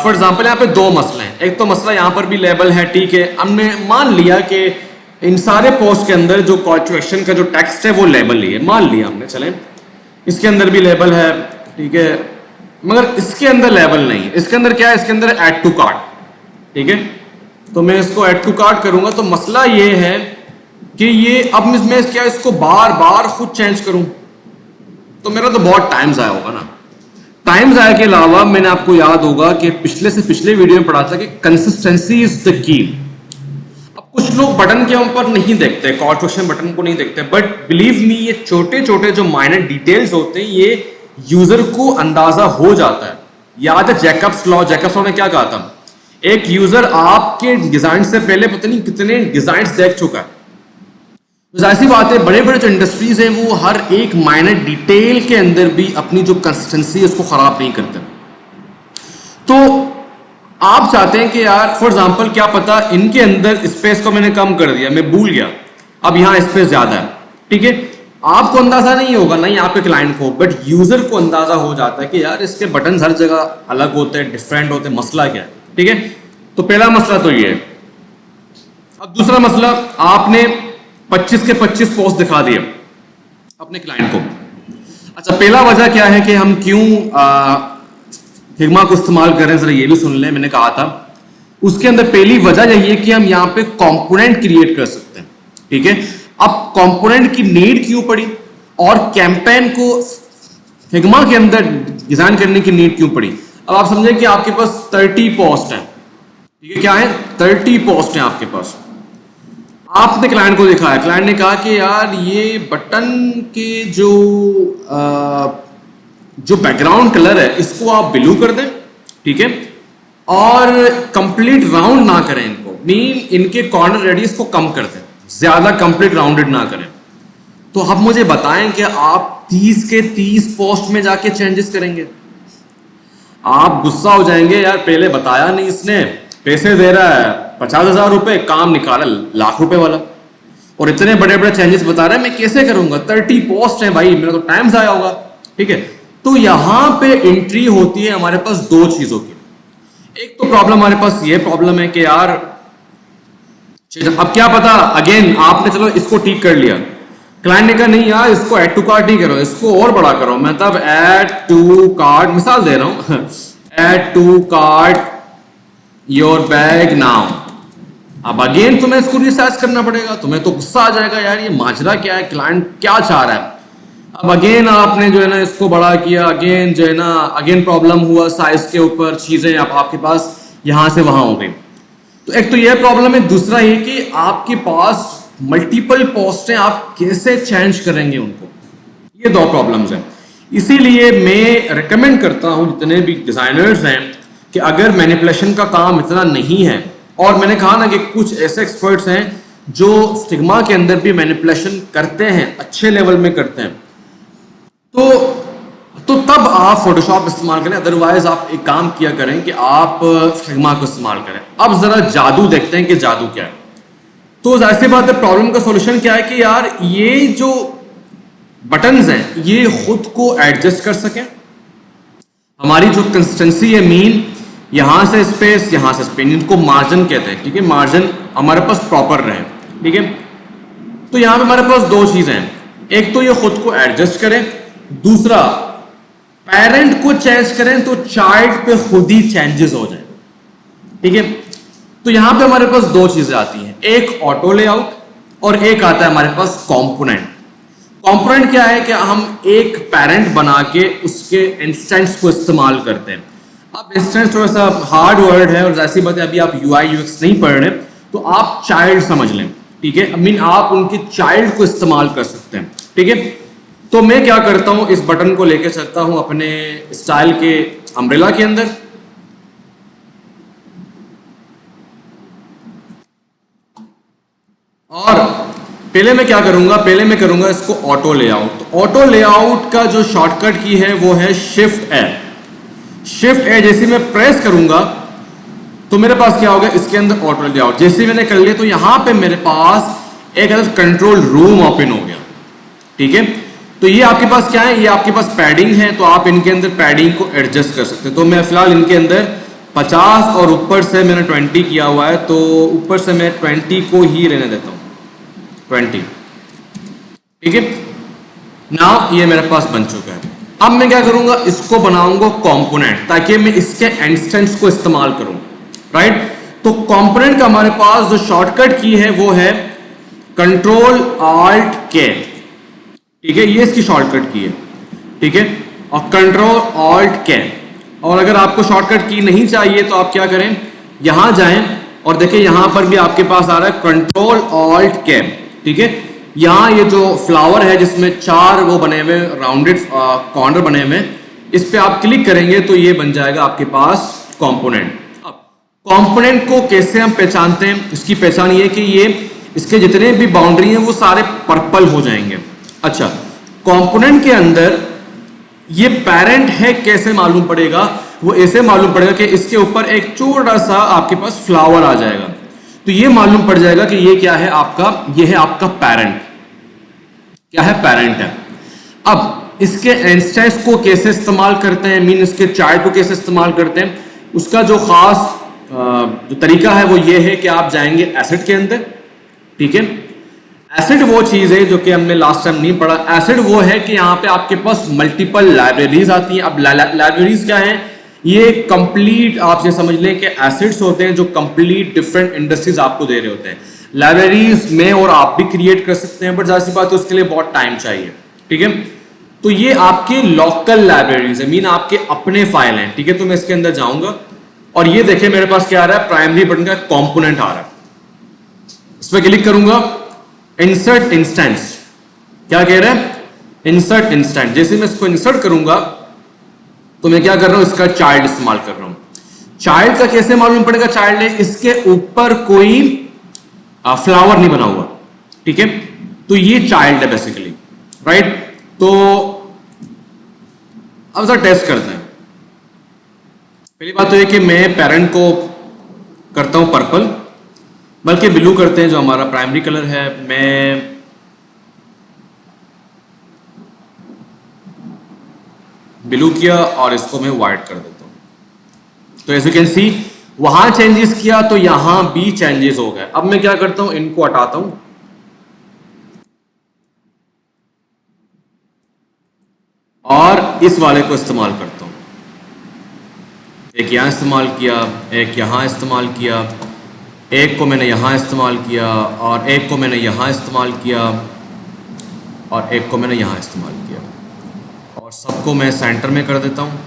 फॉर एग्जांपल यहाँ पे 2 मसले हैं। एक तो मसला यहाँ पर भी लेबल है, ठीक है, हमने मान लिया कि इन सारे पोस्ट के अंदर जो कॉल टू एक्शन का जो टेक्स्ट है वो लेबल ही है, मान लिया हमने। चलें इसके अंदर भी लेबल है, ठीक है, मगर इसके अंदर लेबल नहीं है। इसके अंदर क्या है, इसके अंदर ऐड टू कार्ट। ठीक है, तो मैं इसको ऐड टू कार्ट करूंगा। तो मसला ये है कि ये अब मैं क्या इसको बार बार खुद चेंज करूं तो मेरा तो बहुत टाइम ज़ाया होगा ना। टाइम ज़ाया के अलावा मैंने आपको याद होगा कि पिछले से पिछले वीडियो में पढ़ा था कि कंसिस्टेंसी इज द की। अब कुछ लोग बटन के ऊपर नहीं देखते, कॉल टू एक्शन बटन को नहीं देखते, बट बिलीव मी ये छोटे छोटे जो माइनर डिटेल्स होते हैं ये यूजर को अंदाजा हो जाता है। याद है जैकब्स लॉ ने क्या कहा था, एक यूजर आपके डिजाइन से पहले पता नहीं कितने डिजाइन देख चुका है। तो जाहिर सी बात है बड़े बड़े जो इंडस्ट्रीज हैं वो हर एक माइनर डिटेल के अंदर भी अपनी जो कंसिस्टेंसी है उसको खराब नहीं करते। तो आप चाहते हैं कि यार फॉर एग्जांपल क्या पता इनके अंदर स्पेस को मैंने कम कर दिया, मैं भूल गया, अब यहाँ स्पेस ज्यादा है। ठीक है, आपको अंदाजा नहीं होगा, नहीं आपके क्लाइंट को, बट यूजर को अंदाजा हो जाता है कि यार इसके बटन हर जगह अलग होते हैं, डिफरेंट होते हैं, मसला क्या है। ठीक है, तो पहला मसला तो ये है। अब दूसरा मसला, आपने 25 के 25 पोस्ट दिखा दिए अपने क्लाइंट को। अच्छा पहला वजह क्या है कि हम क्यों फिग्मा को इस्तेमाल कर रहे हैं, जरा ये भी सुन लें। मैंने कहा था उसके अंदर पहली वजह यही है कि हम यहाँ पे कंपोनेंट क्रिएट कर सकते हैं। ठीक है, अब कंपोनेंट की नीड क्यों पड़ी और कैंपेन को फिग्मा के अंदर डिजाइन करने की नीड क्यों पड़ी। अब आप समझें कि आपके पास 30 पोस्ट हैं। ठीक है, क्या है 30 पोस्ट हैं आपके पास। आपने क्लाइंट को दिखाया, क्लाइंट ने कहा कि यार ये बटन के जो बैकग्राउंड कलर है इसको आप ब्लू कर दें। ठीक है, और कंप्लीट राउंड ना करें इनको, मीन इनके कॉर्नर रेडियस को कम कर दें, ज्यादा कंप्लीट राउंडेड ना करें। तो अब मुझे बताएं कि आप 30 के 30 पोस्ट में जाके चेंजेस करेंगे। आप गुस्सा हो जाएंगे, यार पहले बताया नहीं इसने, पैसे दे रहा है 50,000 रुपए, काम निकाला लाख रुपए वाला, और इतने बड़े बड़े चेंजेस बता रहा है, मैं कैसे करूंगा, 30 पोस्ट है भाई, मेरा तो टाइम जाया होगा। ठीक है, तो यहां पे एंट्री होती है हमारे पास 2 चीजों की। एक तो प्रॉब्लम हमारे पास ये प्रॉब्लम है कि यार अब क्या पता, अगेन आपने चलो इसको ठीक कर लिया, क्लाइंट ने कहा नहीं यार इसको ऐड टू कार्ट नहीं करो, इसको और बड़ा करो, मतलब ऐड टू कार्ट, मिसाल दे रहा हूं add to cart your bag now. अब अगेन तुम्हें इसको रिसर्च करना पड़ेगा, तुम्हें तो गुस्सा आ जाएगा, यार ये माजरा क्या है, क्लाइंट क्या चाह रहा है। अब अगेन आपने जो है ना इसको बड़ा किया, अगेन जो है ना अगेन प्रॉब्लम हुआ साइज के ऊपर, चीजें अब आपके पास यहां से वहां हो गई। तो एक तो यह प्रॉब्लम है, दूसरा ये कि आपके पास मल्टीपल पोस्ट हैं, आप कैसे चेंज करेंगे उनको, ये दो प्रॉब्लम्स हैं। इसीलिए मैं रिकमेंड करता हूं जितने भी डिजाइनर्स हैं कि अगर मैनिपुलेशन का काम इतना नहीं है, और मैंने कहा ना कि कुछ ऐसे एक्सपर्ट्स हैं जो फिग्मा के अंदर भी मैनिपुलेशन करते हैं, अच्छे लेवल में करते हैं, तो तब आप फोटोशॉप इस्तेमाल करें। अदरवाइज आप एक काम किया करें कि आप फिग्मा को इस्तेमाल करें। अब जरा जादू देखते हैं कि जादू क्या है। तो जाहिर सी बात है, प्रॉब्लम का सॉल्यूशन क्या है कि यार ये जो बटन्स हैं ये खुद को एडजस्ट कर सकें। हमारी जो कंसिस्टेंसी है मीन, यहां से स्पेस यहां से स्पेस, इनको मार्जिन कहते हैं, ठीक है। मार्जिन हमारे पास प्रॉपर रहे, ठीक है। तो यहां पे हमारे पास दो चीजें हैं, एक तो ये खुद को एडजस्ट करें, दूसरा पेरेंट को चेंज करें तो चाइल्ड पे खुद ही चेंजेस हो जाए, ठीक है। तो यहां पे हमारे पास दो चीजें आती हैं, एक ऑटो लेआउट और एक आता है हमारे पास कंपोनेंट। कंपोनेंट क्या है कि हम एक पेरेंट बना के उसके इंस्टेंस को इस्तेमाल करते हैं। अब इंस्टेंस थोड़ा सा हार्ड वर्ड है और जैसी बात है अभी आप यूआई यूएक्स नहीं पढ़ रहे, तो आप चाइल्ड समझ लें, ठीक है। आई मीन आप उनके चाइल्ड को इस्तेमाल कर सकते हैं, ठीक है। तो मैं क्या करता हूं, इस बटन को लेके चलता हूं अपने स्टाइल के अम्ब्रेला के अंदर, और पहले मैं क्या करूंगा, पहले मैं करूंगा इसको ऑटो लेआउट। तो ऑटो लेआउट का जो शॉर्टकट की है वो है शिफ्ट ए। शिफ्ट ए जैसे मैं प्रेस करूंगा तो मेरे पास क्या होगा, इसके अंदर ऑटो लेआउट जैसे मैंने कर लिया तो यहां पे मेरे पास एक कंट्रोल रूम ओपन हो गया, ठीक है। तो ये आपके पास क्या है, ये आपके पास पैडिंग है, तो आप इनके अंदर पैडिंग को एडजस्ट कर सकते हैं। तो मैं फिलहाल इनके अंदर 50 और ऊपर से मैंने 20 किया हुआ है, तो ऊपर से मैं 20 को ही रहने देता हूं, 20, ठीक है। नाउ ये मेरे पास बन चुका है। अब मैं क्या करूंगा, इसको बनाऊंगा कंपोनेंट, ताकि मैं इसके इंस्टेंस को इस्तेमाल करूं, राइट। तो कंपोनेंट का हमारे पास जो शॉर्टकट की है वो है कंट्रोल ऑल्ट के, ठीक है। ये इसकी शॉर्टकट की है, ठीक है, और कंट्रोल ऑल्ट के। और अगर आपको शॉर्टकट की नहीं चाहिए तो आप क्या करें, यहां जाएं और देखिए यहां पर भी आपके पास आ रहा है कंट्रोल ऑल्ट के, ठीक है। यहां ये जो फ्लावर है जिसमें 4 वो बने हुए राउंडेड कॉर्नर बने हुए, इस पे आप क्लिक करेंगे तो ये बन जाएगा आपके पास कंपोनेंट। अब कंपोनेंट को कैसे हम पहचानते हैं, इसकी पहचान ये कि ये इसके जितने भी बाउंड्री हैं वो सारे पर्पल हो जाएंगे। अच्छा, कंपोनेंट के अंदर ये पेरेंट है कैसे मालूम पड़ेगा, वो ऐसे मालूम पड़ेगा कि इसके ऊपर एक छोटा सा आपके पास फ्लावर आ जाएगा, तो ये मालूम पड़ जाएगा कि ये क्या है आपका, ये है आपका पेरेंट, क्या है, पेरेंट है। अब इसके इंस्टेंस को कैसे इस्तेमाल करते हैं, मीन इसके चाइल्ड को कैसे इस्तेमाल करते हैं, उसका जो खास जो तरीका है वो ये है कि आप जाएंगे एसेट के अंदर, ठीक है। एसिड वो चीज है जो कि हमने लास्ट टाइम नहीं पढ़ा। एसिड वो है कि यहाँ पे आपके पास मल्टीपल लाइब्रेरीज आती हैं। अब लाइब्रेरीज क्या है, ये कंप्लीट आप ये समझ लें कि एसिड्स होते हैं जो कंप्लीट डिफरेंट इंडस्ट्रीज आपको दे रहे होते हैं। लाइब्रेरीज में और आप भी क्रिएट कर सकते हैं, बट जाहिर सी बात है उसके लिए बहुत टाइम चाहिए, ठीक है। तो ये आपके लोकल लाइब्रेरीज है, मीन आपके अपने फाइल हैं, ठीक है। तो मैं इसके अंदर जाऊंगा और ये देखिए मेरे पास क्या आ रहा है, प्राइमरी बटन का कॉम्पोनेंट आ रहा है। इस पर क्लिक करूंगा, इंसर्ट इंस्टेंस, क्या कह रहा है, इंसर्ट इंस्टेंस। जैसे मैं इसको इंसर्ट करूंगा तो मैं क्या कर रहा हूं, इसका चाइल्ड इस्तेमाल कर रहा हूं। चाइल्ड का कैसे मालूम पड़ेगा चाइल्ड है, इसके ऊपर कोई फ्लावर नहीं बना हुआ, ठीक है। तो ये चाइल्ड है बेसिकली, राइट। तो अब जरा टेस्ट करते हैं। पहली बात तो ये कि मैं पेरेंट को करता हूं पर्पल, बल्कि ब्लू करते हैं जो हमारा प्राइमरी कलर है। मैं ब्लू किया और इसको मैं व्हाइट कर देता हूं। तो एज यू कैन सी वहां चेंजेस किया तो यहां भी चेंजेस हो गए। अब मैं क्या करता हूं, इनको हटाता हूं और इस वाले को इस्तेमाल करता हूं। एक यहां इस्तेमाल किया, एक यहां इस्तेमाल किया, एक को मैंने यहाँ इस्तेमाल किया और एक को मैंने यहाँ इस्तेमाल किया और एक को मैंने यहाँ इस्तेमाल किया, और सबको मैं सेंटर में कर देता हूँ।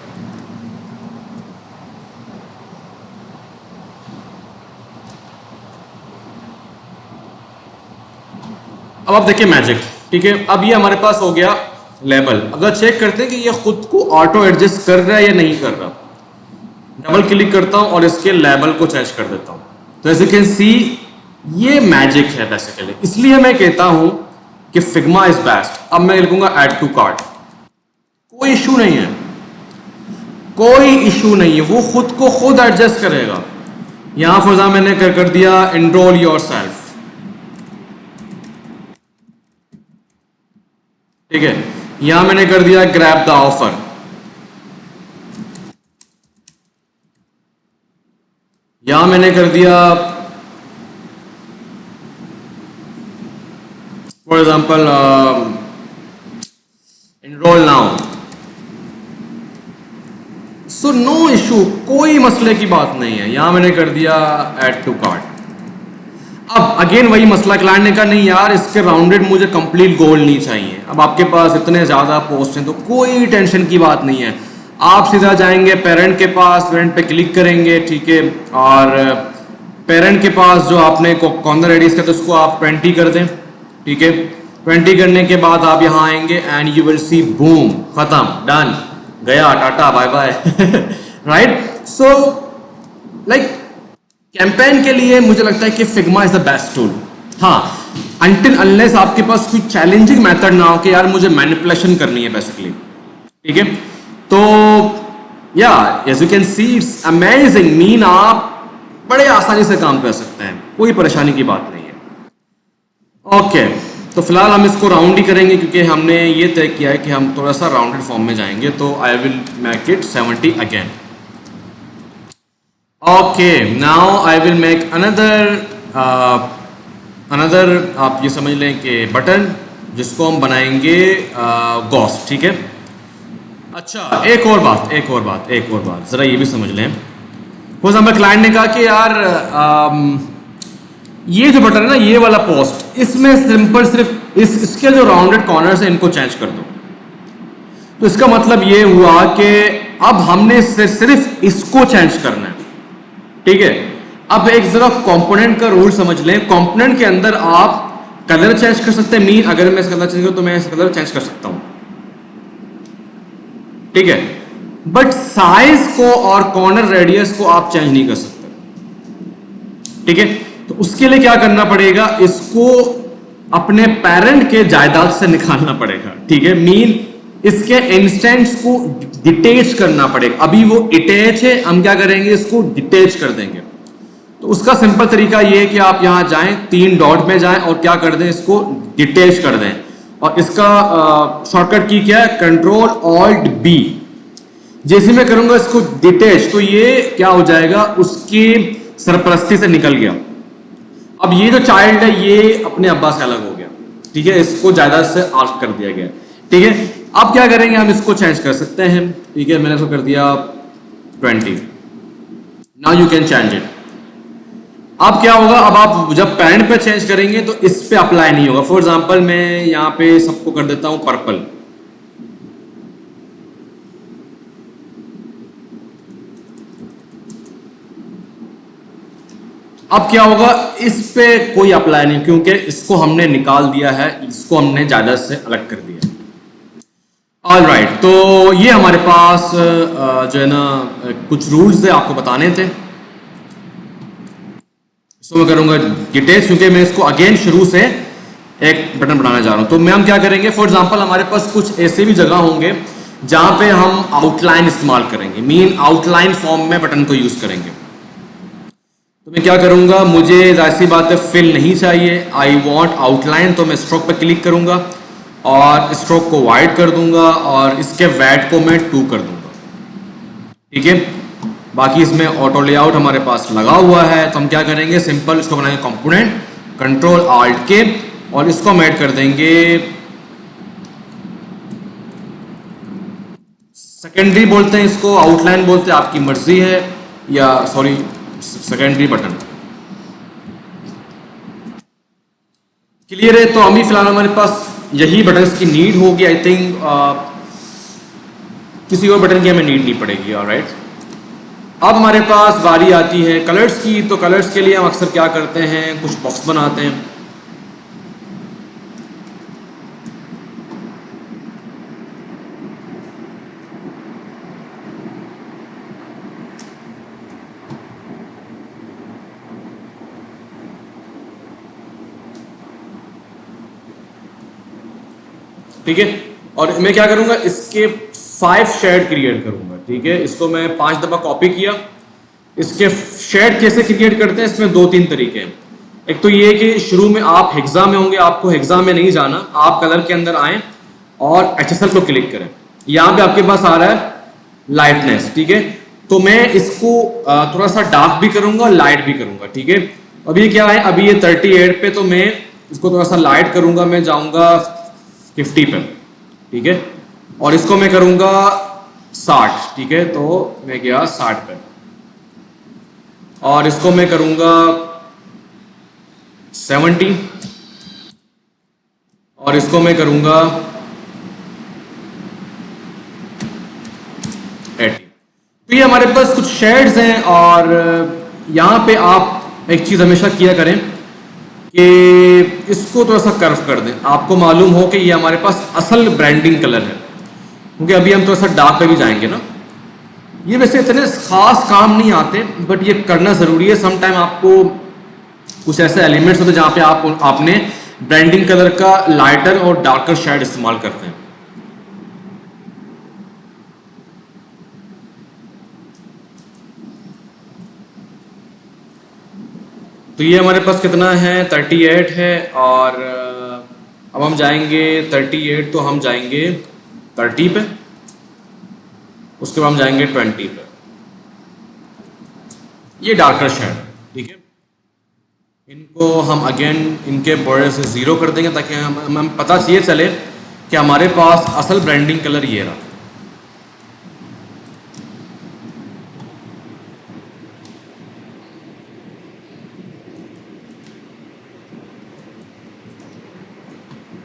अब आप देखिए मैजिक, ठीक है। अब ये हमारे पास हो गया लेबल, अगर चेक करते हैं कि ये खुद को ऑटो एडजस्ट कर रहा है या नहीं कर रहा, डबल क्लिक करता हूं और इसके लेबल को चेंज कर देता हूं। तो एज यू कैन सी ये मैजिक है बेसिकली, इसलिए मैं कहता हूं कि फिग्मा इज बेस्ट। अब मैं लिखूंगा ऐड टू कार्ट, कोई इशू नहीं है, कोई इशू नहीं है, वो खुद को खुद एडजस्ट करेगा। यहां फॉर एग्जाम्पल मैंने कर दिया एनरोल योर सेल्फ, ठीक है। यहां मैंने कर दिया ग्रैब द ऑफर, यहां मैंने कर दिया for example enroll now. So no issue, कोई मसले की बात नहीं है। यहां मैंने कर दिया ऐड टू कार्ट। अब अगेन वही मसला, क्लाइंट ने कहा नहीं यार इसके राउंडेड मुझे कंप्लीट गोल नहीं चाहिए। अब आपके पास इतने ज़्यादा पोस्ट हैं तो कोई टेंशन की बात नहीं है, आप सीधा जाएंगे पेरेंट के पास, पेरेंट पे क्लिक करेंगे, ठीक है, और पेरेंट के पास जो आपने कॉर्नर रेडियस का तो उसको आप 20 कर दें, ठीक है। 20 करने के बाद आप यहाँ आएंगे and you will see boom, खत्म, डन, गया, tata bye bye, right. So like campaign के लिए मुझे लगता है कि Figma is the best tool. हाँ, अनटिल अनलेस आपके पास कोई चैलेंजिंग मेथड ना हो कि यार मुझे मैनिपुलेशन करनी है बेसिकली, ठीक है। तो या as you can see it's amazing, mean आप बड़े आसानी से काम कर सकते हैं, कोई परेशानी की बात नहीं है। ओके, तो फिलहाल हम इसको राउंड ही करेंगे क्योंकि हमने ये तय किया है कि हम थोड़ा सा राउंडेड फॉर्म में जाएंगे। तो आई will make it 70 again. Okay, now I will make another आप ये समझ लें कि बटन जिसको हम बनाएंगे गॉस, ठीक है। अच्छा, एक और बात ज़रा ये भी समझ लें। फॉर एग्जाम्पल क्लाइंट ने कहा कि यार ये जो बटन है ना, ये वाला पोस्ट, इसमें सिंपल सिर्फ इसके जो राउंडेड कॉर्नर्स हैं इनको चेंज कर दो। तो इसका मतलब ये हुआ कि अब हमने सिर्फ इसको चेंज करना है, ठीक है। अब एक जरा कंपोनेंट का रूल समझ लें। कंपोनेंट के अंदर आप कलर चेंज कर सकते हैं, मीन अगर मैं इस कलर चेंज करूं तो मैं इस कलर चेंज कर सकता हूं, ठीक है। बट साइज को और कॉर्नर रेडियस को आप चेंज नहीं कर सकते, ठीक है। तो उसके लिए क्या करना पड़ेगा, इसको अपने पेरेंट के जायदाद से निकालना पड़ेगा, ठीक है। मीन इसके इंस्टेंट्स को डिटेच करना पड़ेगा। अभी वो अटैच है, हम क्या करेंगे, इसको डिटेच कर देंगे। तो उसका सिंपल तरीका ये है कि आप यहां जाएं, 3 डॉट में जाएं और क्या कर दें, इसको डिटेच कर दें। और इसका शॉर्टकट की क्या है, कंट्रोल ऑल्ट बी। जैसे मैं करूंगा इसको डिटेच तो ये क्या हो जाएगा, उसकी सरपरस्ती से निकल गया। अब ये जो चाइल्ड है ये अपने अब्बा से अलग हो गया, ठीक है, इसको जायदाद से आल्ट कर दिया गया, ठीक है। अब क्या करेंगे, हम इसको चेंज कर सकते हैं, ठीक है। मैंने इसको कर दिया 20। Now you can change it. अब क्या होगा, अब आप जब पेरेंट पे चेंज करेंगे तो इस पे अप्लाई नहीं होगा। फॉर एग्जांपल मैं यहां पे सबको कर देता हूं पर्पल, अब क्या होगा, इस पे कोई अप्लाई नहीं क्योंकि इसको हमने निकाल दिया है, इसको हमने जायदाद से अलग कर दिया। ऑल राइट, तो ये हमारे पास जो है ना कुछ रूल्स थे आपको बताने थे। इसको मैं करूंगा डिटेल्स क्योंकि मैं इसको अगेन शुरू से एक बटन बनाना चाह रहा हूं। तो मैं हम क्या करेंगे, फॉर एग्जांपल हमारे पास कुछ ऐसे भी जगह होंगे जहां पे हम आउटलाइन इस्तेमाल करेंगे, मीन आउटलाइन फॉर्म में बटन को यूज करेंगे। तो मैं क्या करूंगा, मुझे जाहिर सी बात है फिल नहीं चाहिए, आई वॉन्ट आउटलाइन। तो मैं स्ट्रोक पर क्लिक करूंगा और स्ट्रोक को वाइड कर दूंगा और इसके वैट को मैं 2 कर दूंगा, ठीक है। बाकी इसमें ऑटो लेआउट हमारे पास लगा हुआ है। तो हम क्या करेंगे, सिंपल इसको बनाएंगे कंपोनेंट, कंट्रोल आल्ट के, और इसको हम ऐड कर देंगे सेकेंडरी बोलते हैं इसको, आउटलाइन बोलते हैं, आपकी मर्जी है, या सॉरी सेकेंडरी बटन। क्लियर है। तो अभी फिलहाल हमारे पास यही बटन की नीड होगी। आई थिंक किसी और बटन की हमें नीड नहीं पड़ेगी। ऑलराइट, अब हमारे पास बारी आती है कलर्स की। तो कलर्स के लिए हम अक्सर क्या करते हैं, कुछ बॉक्स बनाते हैं। ठीक है। और मैं क्या करूंगा, इसके 5 शेड क्रिएट करूंगा, ठीक है। इसको मैं 5 दफा कॉपी किया। इसके शेड कैसे क्रिएट करते हैं, इसमें 2-3 तरीके हैं। एक तो ये कि शुरू में आप हेक्सा में होंगे, आपको हेक्सा में नहीं जाना, आप कलर के अंदर आए और HSL को क्लिक करें। यहाँ पे आपके पास आ रहा है लाइटनेस, ठीक है। तो मैं इसको थोड़ा सा डार्क भी करूंगा, लाइट भी करूंगा, ठीक है। अभी क्या है, अभी ये 38 पे, तो मैं इसको थोड़ा सा लाइट करूंगा, मैं जाऊंगा 50 पे, ठीक है। और इसको मैं करूंगा 60, ठीक है। तो मैं गया 60 पे, और इसको मैं करूंगा 70, और इसको मैं करूंगा 80। तो ये हमारे पास कुछ शेड्स हैं। और यहाँ पे आप एक चीज़ हमेशा किया करें कि इसको थोड़ा सा कर्व कर दें, आपको मालूम हो कि ये हमारे पास असल ब्रांडिंग कलर है, क्योंकि अभी हम थोड़ा सा डार्क पे भी जाएंगे ना। ये वैसे इतने खास काम नहीं आते, बट ये करना ज़रूरी है। सम टाइम आपको कुछ ऐसे एलिमेंट्स होते हैं जहाँ पे आपने ब्रांडिंग कलर का लाइटर और डार्कर शेड इस्तेमाल करते हैं। तो ये हमारे पास कितना है, 38 है। और अब हम जाएंगे 38, तो हम जाएंगे 30 पे, उसके बाद हम जाएंगे 20 पे। ये डार्कर शेड, ठीक है। इनको हम अगेन इनके बॉर्डर से 0 कर देंगे, ताकि हम पता ये चले कि हमारे पास असल ब्रांडिंग कलर ये रहा।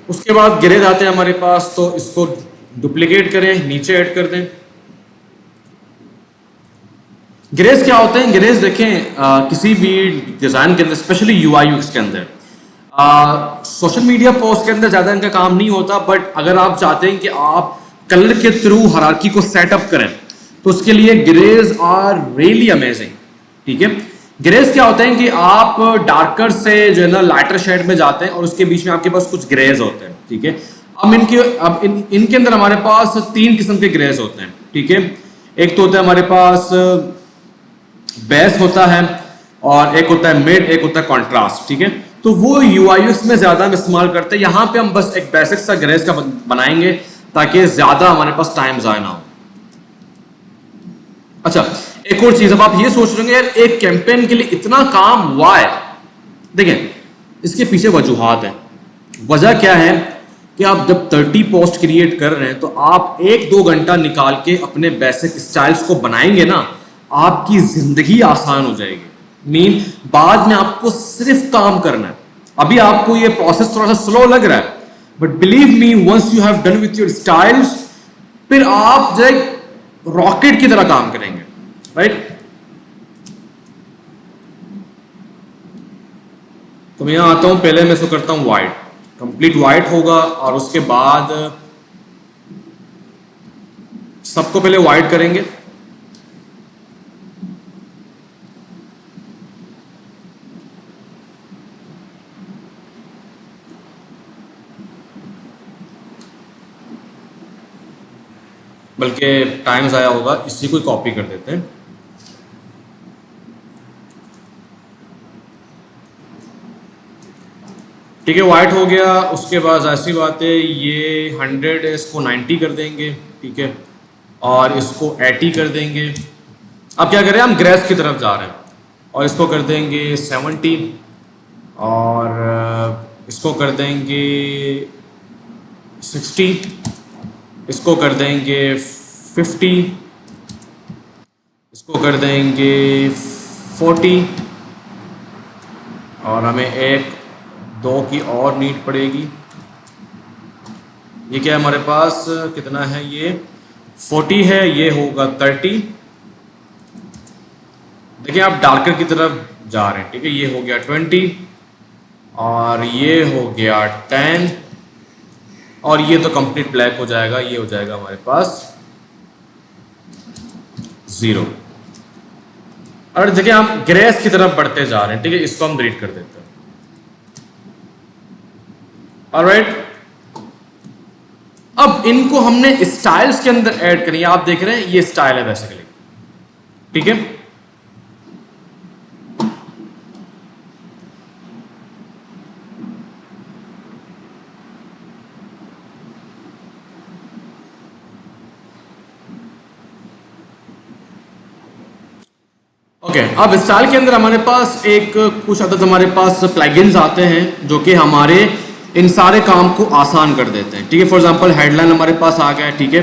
उसके बाद ग्रेज आते हैं हमारे पास, तो इसको डुप्लीकेट करें, नीचे ऐड कर दें। ग्रेज क्या होते हैं, ग्रेज देखें किसी भी डिजाइन के अंदर, स्पेशली UI UX के अंदर, सोशल मीडिया पोस्ट के अंदर ज्यादा इनका काम नहीं होता। बट अगर आप चाहते हैं कि आप कलर के थ्रू हायरार्की को सेटअप करें, तो उसके लिए ग्रेज आर रियली अमेजिंग, ठीक है। ग्रेज क्या होते हैं कि आप डार्कर से जो है ना लाइटर शेड में जाते हैं, और उसके बीच में आपके पास कुछ ग्रेज होते हैं, ठीक है। अब इनके अंदर हमारे पास 3 किस्म के ग्रेज होते हैं, ठीक है। एक तो होता है हमारे पास बेस होता है, और एक होता है मिड, एक होता है कॉन्ट्रास्ट, ठीक है। तो वो UI UX में ज्यादा हम इस्तेमाल करते हैं। यहाँ पे हम बस एक बेसिक सा ग्रेज का बनाएंगे, ताकि ज्यादा हमारे पास टाइम जाया ना हो। अच्छा, एक और चीज, अब आप ये सोच रहे होंगे यार एक कैंपेन के लिए इतना काम, वाई? देखें, इसके पीछे वजूहात है। वजह क्या है कि आप जब 30 पोस्ट क्रिएट कर रहे हैं, तो आप 1-2 घंटा निकाल के अपने बेसिक स्टाइल्स को बनाएंगे ना, आपकी जिंदगी आसान हो जाएगी। मीन बाद में आपको सिर्फ काम करना है। अभी आपको ये प्रोसेस थोड़ा सा स्लो लग रहा है, but believe me, once you have done with your styles, फिर आप जो रॉकेट की तरह काम करेंगे, राइट। तो मैं यहां आता हूं, पहले मैं इसको करता हूं वाइट, कंप्लीट वाइट होगा। और उसके बाद सबको पहले वाइट करेंगे, बल्कि टाइम ज़ाया होगा, इसी को कॉपी कर देते हैं। ठीक है, वाइट हो गया। उसके बाद ऐसी बात है, ये 100 है, इसको 90 कर देंगे, ठीक है। और इसको 80 कर देंगे। अब क्या करें, हम ग्रेस की तरफ जा रहे हैं, और इसको कर देंगे 70, और इसको कर देंगे 60, इसको कर देंगे 50, इसको कर देंगे 40, और हमें 1-2 की और नीड पड़ेगी। ये क्या है हमारे पास, कितना है ये, 40 है, ये होगा 30। देखिए आप डार्कर की तरफ जा रहे हैं, ठीक है। ये हो गया 20, और ये हो गया 10, और ये तो कंप्लीट ब्लैक हो जाएगा। ये हो जाएगा हमारे पास 0। और देखिए हम ग्रेस की तरफ बढ़ते जा रहे हैं, ठीक है। इसको हम डिलीट कर देते हैं। ऑलराइट, अब इनको हमने स्टाइल्स के अंदर ऐड करेंगे। आप देख रहे हैं ये स्टाइल है बेसिकली, ठीक है। ओके, अब स्टाइल के अंदर हमारे पास एक कुछ अदद हमारे पास प्लगइन्स आते हैं जो कि हमारे इन सारे काम को आसान कर देते हैं, ठीक है। फॉर एग्जांपल हेडलाइन हमारे पास आ गया है, ठीक है।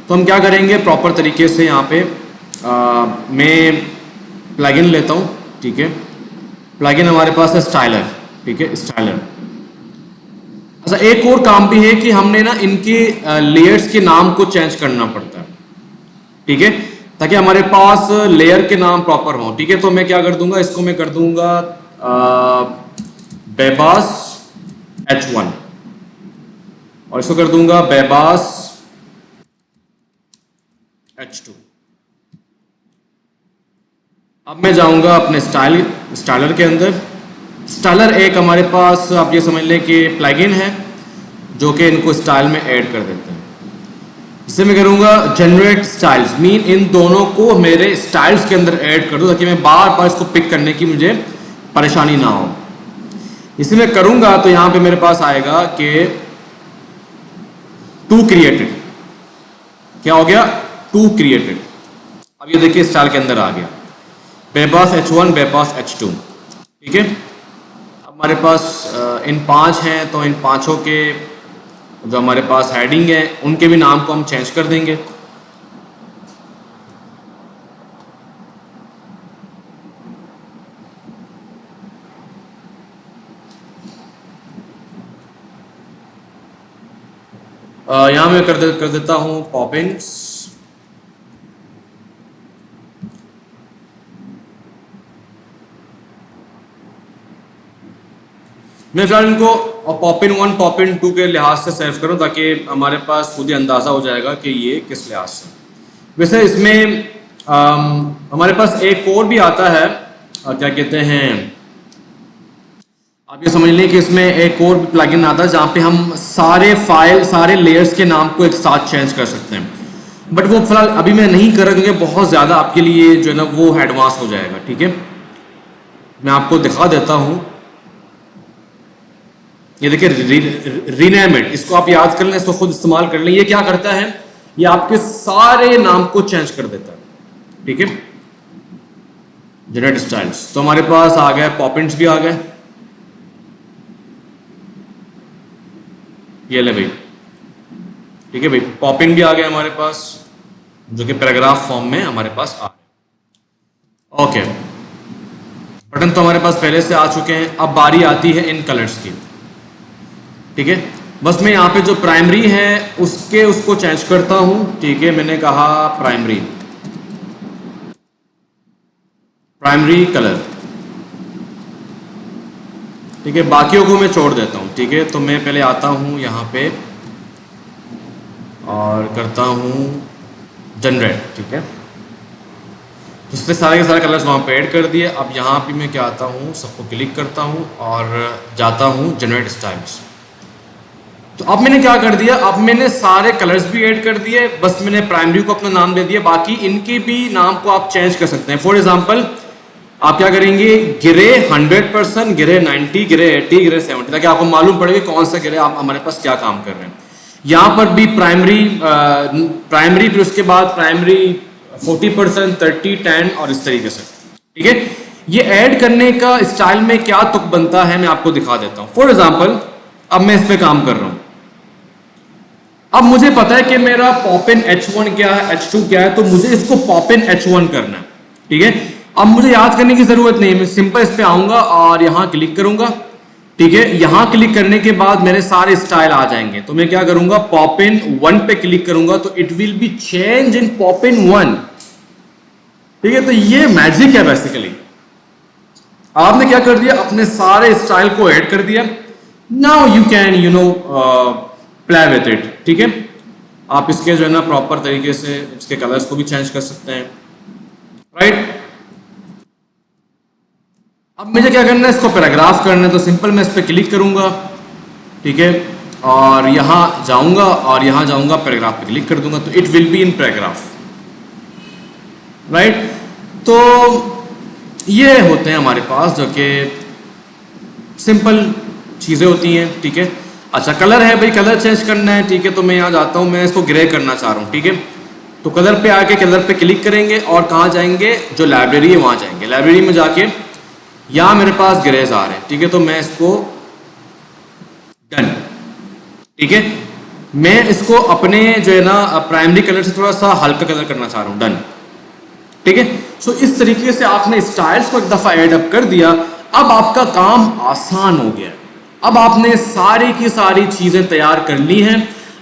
तो हम क्या करेंगे, प्रॉपर तरीके से यहाँ पे मैं प्लगइन लेता हूँ, ठीक है। प्लगइन हमारे पास है स्टाइलर, ठीक है, स्टाइलर। अच्छा, एक और काम भी है कि हमने ना इनके लेयर्स के नाम को चेंज करना पड़ता है, ठीक है, ताकि हमारे पास लेयर के नाम प्रॉपर हों, ठीक है। तो मैं क्या कर दूंगा, इसको मैं कर दूंगा बेबास H1 और इसको कर दूंगा बेबास H2। अब मैं जाऊंगा अपने स्टाइलर के अंदर। स्टाइलर एक हमारे पास आप ये समझ लें कि प्लगइन है जो कि इनको स्टाइल में ऐड कर देते हैं। इसे मैं करूंगा जनरेट स्टाइल्स, मीन इन दोनों को मेरे स्टाइल्स के अंदर ऐड कर दो ताकि मैं बार बार इसको पिक करने की मुझे परेशानी ना हो। इसे मैं करूंगा तो यहां पे मेरे पास आएगा कि टू क्रिएटेड, क्या हो गया, टू क्रिएटेड। अब ये देखिए स्टाइल के अंदर आ गया बेबास H1 बेबास H2, ठीक है। अब हमारे पास इन 5 हैं तो इन पांचों के जो हमारे पास हेडिंग है उनके भी नाम को हम चेंज कर देंगे। यहां मैं कर देता हूं पॉपिंग्स। मैं फिलहाल इनको पॉपिन 1 पॉपिन 2 के लिहाज से सेव करूं ताकि हमारे पास खुद ही अंदाज़ा हो जाएगा कि ये किस लिहाज से। वैसे इसमें हमारे पास एक और भी आता है, क्या कहते हैं, आप ये समझ लें कि इसमें एक और भी प्लगइन आता है जहाँ पे हम सारे लेयर्स के नाम को एक साथ चेंज कर सकते हैं। बट वो फिलहाल अभी मैं नहीं कर रहा क्योंकि बहुत ज़्यादा आपके लिए जो है ना वो एडवांस हो जाएगा, ठीक है। मैं आपको दिखा देता हूँ, ये देखिए रीनेमेंट, इसको आप याद कर लें, इसको खुद इस्तेमाल कर लें। ये क्या करता है, ये आपके सारे नाम को चेंज कर देता है, ठीक है। जनरेट स्टाइल्स, तो हमारे पास आ गए पॉपिंट्स भी आ गए, ये ले भाई, ठीक है भाई, पॉपिन भी आ गया हमारे पास जो कि पैराग्राफ फॉर्म में हमारे पास आ गए। ओके, बटन तो हमारे पास पहले से आ चुके हैं। अब बारी आती है इन कलर्स की, ठीक है। बस मैं यहाँ पे जो प्राइमरी है उसको चेंज करता हूँ, ठीक है। मैंने कहा प्राइमरी कलर, ठीक है। बाकियों को मैं छोड़ देता हूँ, ठीक है। तो मैं पहले आता हूँ यहाँ पे और करता हूँ जनरेट, ठीक है। तो उससे सारे के सारे कलर्स वहाँ पे ऐड कर दिए। अब यहाँ पे मैं क्या आता हूँ, सबको क्लिक करता हूँ और जाता हूँ जनरेट स्टाइल्स। तो अब मैंने क्या कर दिया, अब मैंने सारे कलर्स भी ऐड कर दिए, बस मैंने प्राइमरी को अपना नाम दे दिया, बाकी इनके भी नाम को आप चेंज कर सकते हैं। फॉर एग्जांपल आप क्या करेंगे, ग्रे 100%, ग्रे 90, ग्रे 80, ग्रे 70, ताकि आपको मालूम पड़ेगा कौन सा ग्रे आप हमारे पास क्या काम कर रहे हैं। यहाँ पर भी प्राइमरी फिर उसके बाद प्राइमरी 40%, 30, 10 और इस तरीके से, ठीक है। ये ऐड करने का स्टाइल में क्या तुक बनता है मैं आपको दिखा देता हूँ। फॉर एग्जाम्पल अब मैं इस पे काम कर रहा हूँ, अब मुझे पता है कि मेरा पॉपिन H1 क्या है, H2 क्या है, तो मुझे इसको पॉपिन H1 करना है, ठीक है। अब मुझे याद करने की जरूरत नहीं है, मैं सिंपल इस पे आऊंगा और यहां क्लिक करूंगा, ठीक है। यहां क्लिक करने के बाद मेरे सारे स्टाइल आ जाएंगे। तो मैं क्या करूंगा, पॉपिन 1 पे क्लिक करूंगा तो it will be change in poppin 1, ठीक है। तो ये मैजिक है बेसिकली। आपने क्या कर दिया, अपने सारे स्टाइल को ऐड कर दिया। Now you can play with it, ठीक है। आप इसके जो है ना प्रॉपर तरीके से इसके कलर्स को भी चेंज कर सकते हैं, राइट। अब मुझे क्या करना है, इसको पैराग्राफ करना है, तो सिंपल मैं इस पर क्लिक करूंगा, ठीक है। और यहाँ जाऊँगा और यहाँ जाऊँगा, पैराग्राफ पे क्लिक कर दूंगा तो it will be in paragraph, right. तो ये होते हैं हमारे पास जो कि सिंपल चीज़ें होती हैं, ठीक है। अच्छा, कलर है भाई, कलर चेंज करना है, ठीक है। तो मैं यहाँ जाता हूँ, मैं इसको ग्रे करना चाह रहा हूँ, ठीक है। तो कलर पे आके कलर पे क्लिक करेंगे और कहाँ जाएंगे, जो लाइब्रेरी है वहाँ जाएंगे। लाइब्रेरी में जाके यहाँ मेरे पास ग्रेज आ रहे हैं, ठीक है। तो मैं इसको डन, ठीक है। मैं इसको अपने जो है ना प्राइमरी कलर से थोड़ा सा हल्का कलर करना चाह रहा हूँ, डन, ठीक है। सो इस तरीके से आपने स्टाइल्स को एक दफ़ा ऐड अप कर दिया। अब आपका काम आसान हो गया। अब आपने सारी की सारी चीज़ें तैयार कर ली हैं।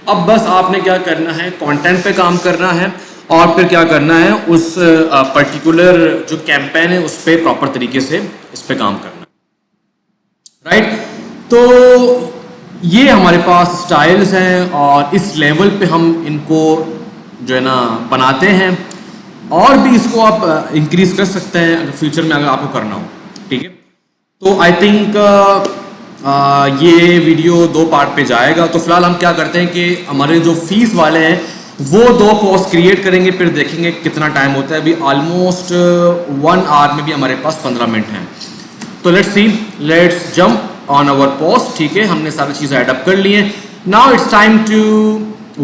अब बस आपने क्या करना है, कंटेंट पे काम करना है और फिर क्या करना है, उस पर्टिकुलर जो कैंपेन है उस पर प्रॉपर तरीके से इस पे काम करना है, राइट। तो ये हमारे पास स्टाइल्स हैं और इस लेवल पे हम इनको जो है ना बनाते हैं। और भी इसको आप इंक्रीज कर सकते हैं अगर फ्यूचर में अगर आपको करना हो, ठीक है। तो आई थिंक ये वीडियो 2 पार्ट पे जाएगा। तो फिलहाल हम क्या करते हैं कि हमारे जो फीस वाले हैं वो 2 पोस्ट क्रिएट करेंगे, फिर देखेंगे कितना टाइम होता है। अभी ऑलमोस्ट 1 आवर में भी हमारे पास 15 मिनट हैं। तो let's jump on our post, ठीक है। हमने सारी चीज़ें एडअप कर ली हैं। Now it's time to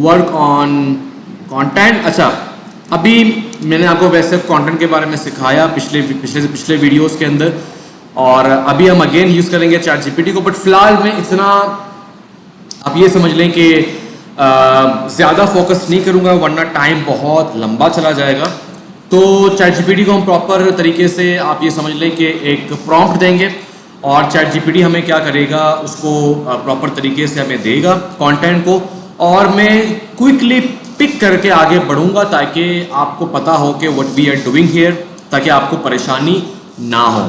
work on content. अच्छा, अभी मैंने आपको वैसे कंटेंट के बारे में सिखाया पिछले वीडियोस के अंदर, और अभी हम अगेन यूज़ करेंगे चैट जीपीटी को। बट फिलहाल मैं इतना, आप ये समझ लें कि ज़्यादा फोकस नहीं करूँगा वरना टाइम बहुत लंबा चला जाएगा। तो चैट जीपीटी को हम प्रॉपर तरीके से, आप ये समझ लें कि एक प्रॉम्प्ट देंगे और चैट जीपीटी हमें क्या करेगा, उसको प्रॉपर तरीके से हमें देगा कंटेंट को, और मैं क्विकली पिक करके आगे बढ़ूंगा ताकि आपको पता हो कि what we are doing here, ताकि आपको परेशानी ना हो।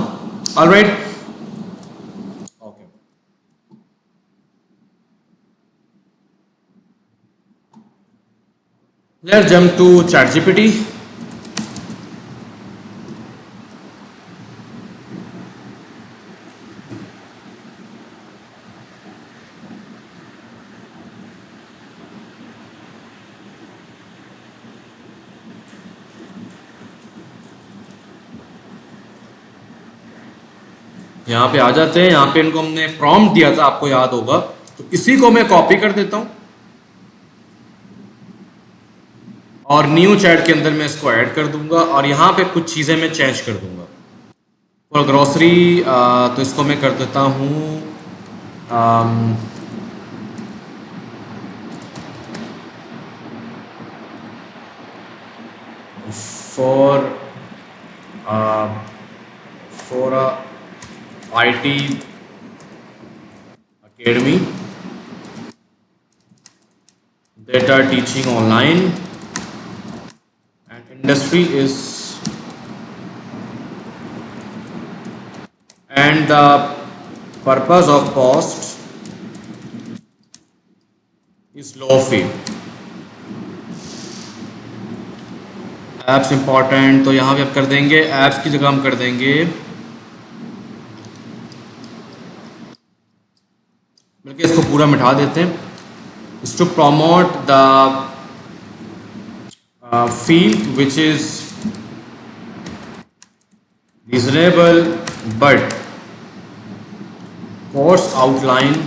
Alright, okay. Let's jump to ChatGPT. यहाँ पे आ जाते हैं। यहाँ पे इनको हमने प्रॉम्प्ट दिया था, आपको याद होगा, तो इसी को मैं कॉपी कर देता हूँ और न्यू चैट के अंदर मैं इसको ऐड कर दूंगा और यहाँ पे कुछ चीज़ें मैं चेंज कर दूंगा। फॉर ग्रोसरी तो इसको मैं कर देता हूँ for IT Academy that are teaching online and industry is, and the purpose of post is low fee. Apps important, तो यहाँ पे आप कर देंगे एप्स की जगह हम कर देंगे, बल्कि इसको पूरा मिटा देते हैं, is to promote the field which is reasonable but course outline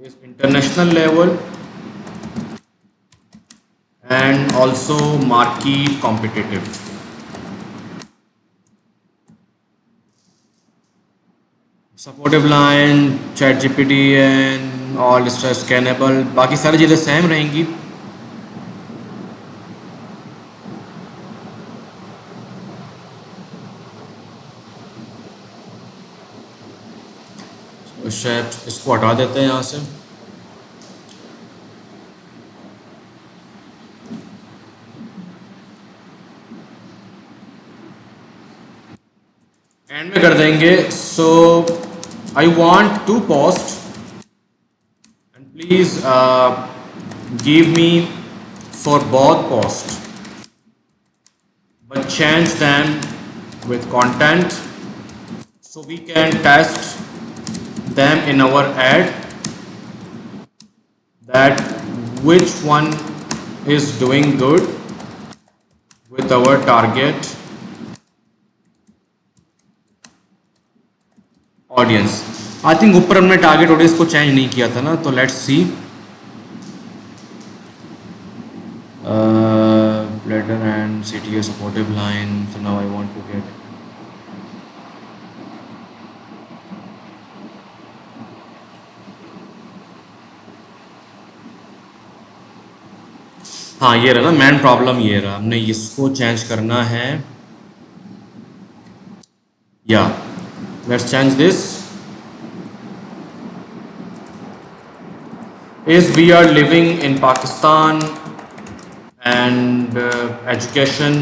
is international level and also marquee competitive. Supportive line, chat GPT and all scannable, बाकी सारी चीज़ें सेम रहेंगी। इसको हटा देते हैं यहाँ से। एंड में कर देंगे सो I want to post and please give me for both posts but change them with content so we can test them in our ad that which one is doing good with our target audience. I think ऊपर हमने target audience को change नहीं किया था ना, तो let's see. Letter and CTA supportive line. So now I want to get. हाँ ये रहा ना मैन प्रॉब्लम, ये रहा. हमने इसको चेंज करना है. या let's change this. Is we are living in Pakistan and education,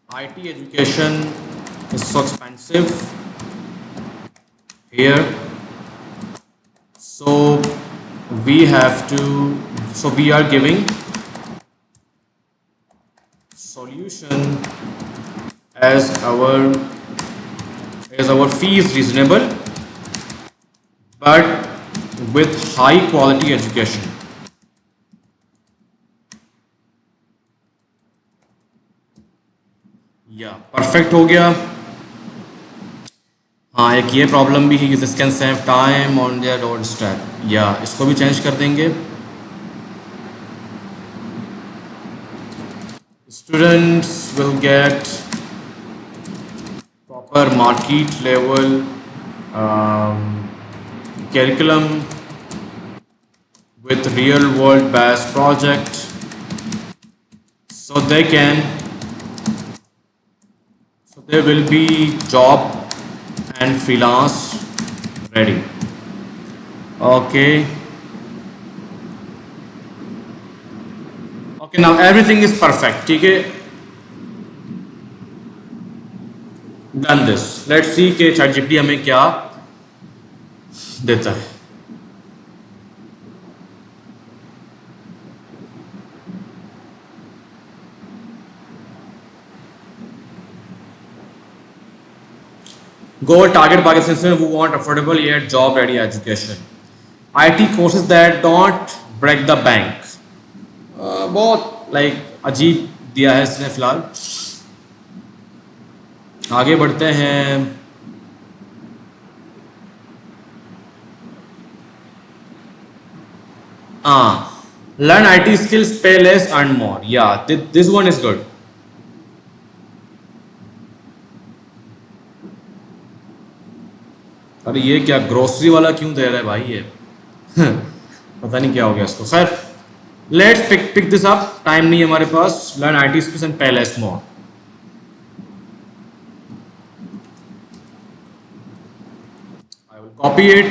IT education is so expensive here, so we have to, so we are giving solution as our fee is reasonable but with high quality education. या perfect हो गया. हाँ एक ये problem भी है, this can save time on their door step. या इसको भी चेंज कर देंगे. Students will get proper market level curriculum with real world based project, so there will be job and freelance ready. Okay, now everything is perfect. ठीक है, done this. Let's see कि ChatGPT हमें क्या देता है. Go target Pakistan who want affordable yet job ready education. IT courses that don't break the bank. बहुत अजीब दिया है इसने फिलहाल. आगे बढ़ते हैं. Learn IT skills, pay less, earn more. Yeah, this one is good. अरे ये क्या ग्रोसरी वाला क्यों दे रहा है भाई ये? पता नहीं क्या हो गया इसको. खैर let's pick this up. Time नहीं है हमारे पास. Learn IT skills and pay less more. I will copy it.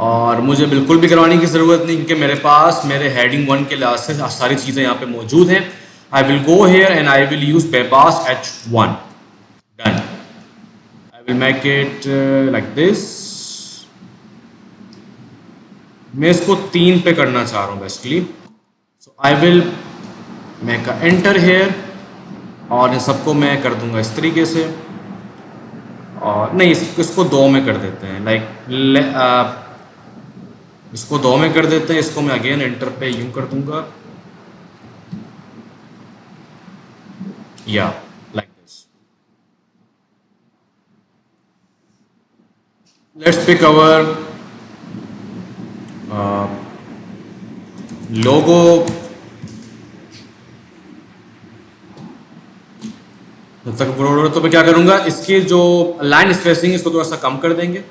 और मुझे बिल्कुल भी करवाने की ज़रूरत नहीं क्योंकि मेरे पास मेरे हेडिंग 1 के लिहाज से सारी चीज़ें यहाँ पे मौजूद हैं. I will go here and I will use पेपास H1. Done. I will make it like this. मैं इसको 3 पे करना चाह रहा हूँ basically. So I will make a enter here और इन सबको मैं कर दूंगा इस तरीके से. और नहीं इसको 2 में कर देते हैं. इसको 2 में कर देते हैं. इसको मैं अगेन एंटर पे यूं कर दूंगा. या लाइक दिस. लेट्स पिक अवर लोगो. जब तक तो मैं क्या करूंगा, इसकी जो लाइन स्पेसिंग इसको थोड़ा सा कम कर देंगे.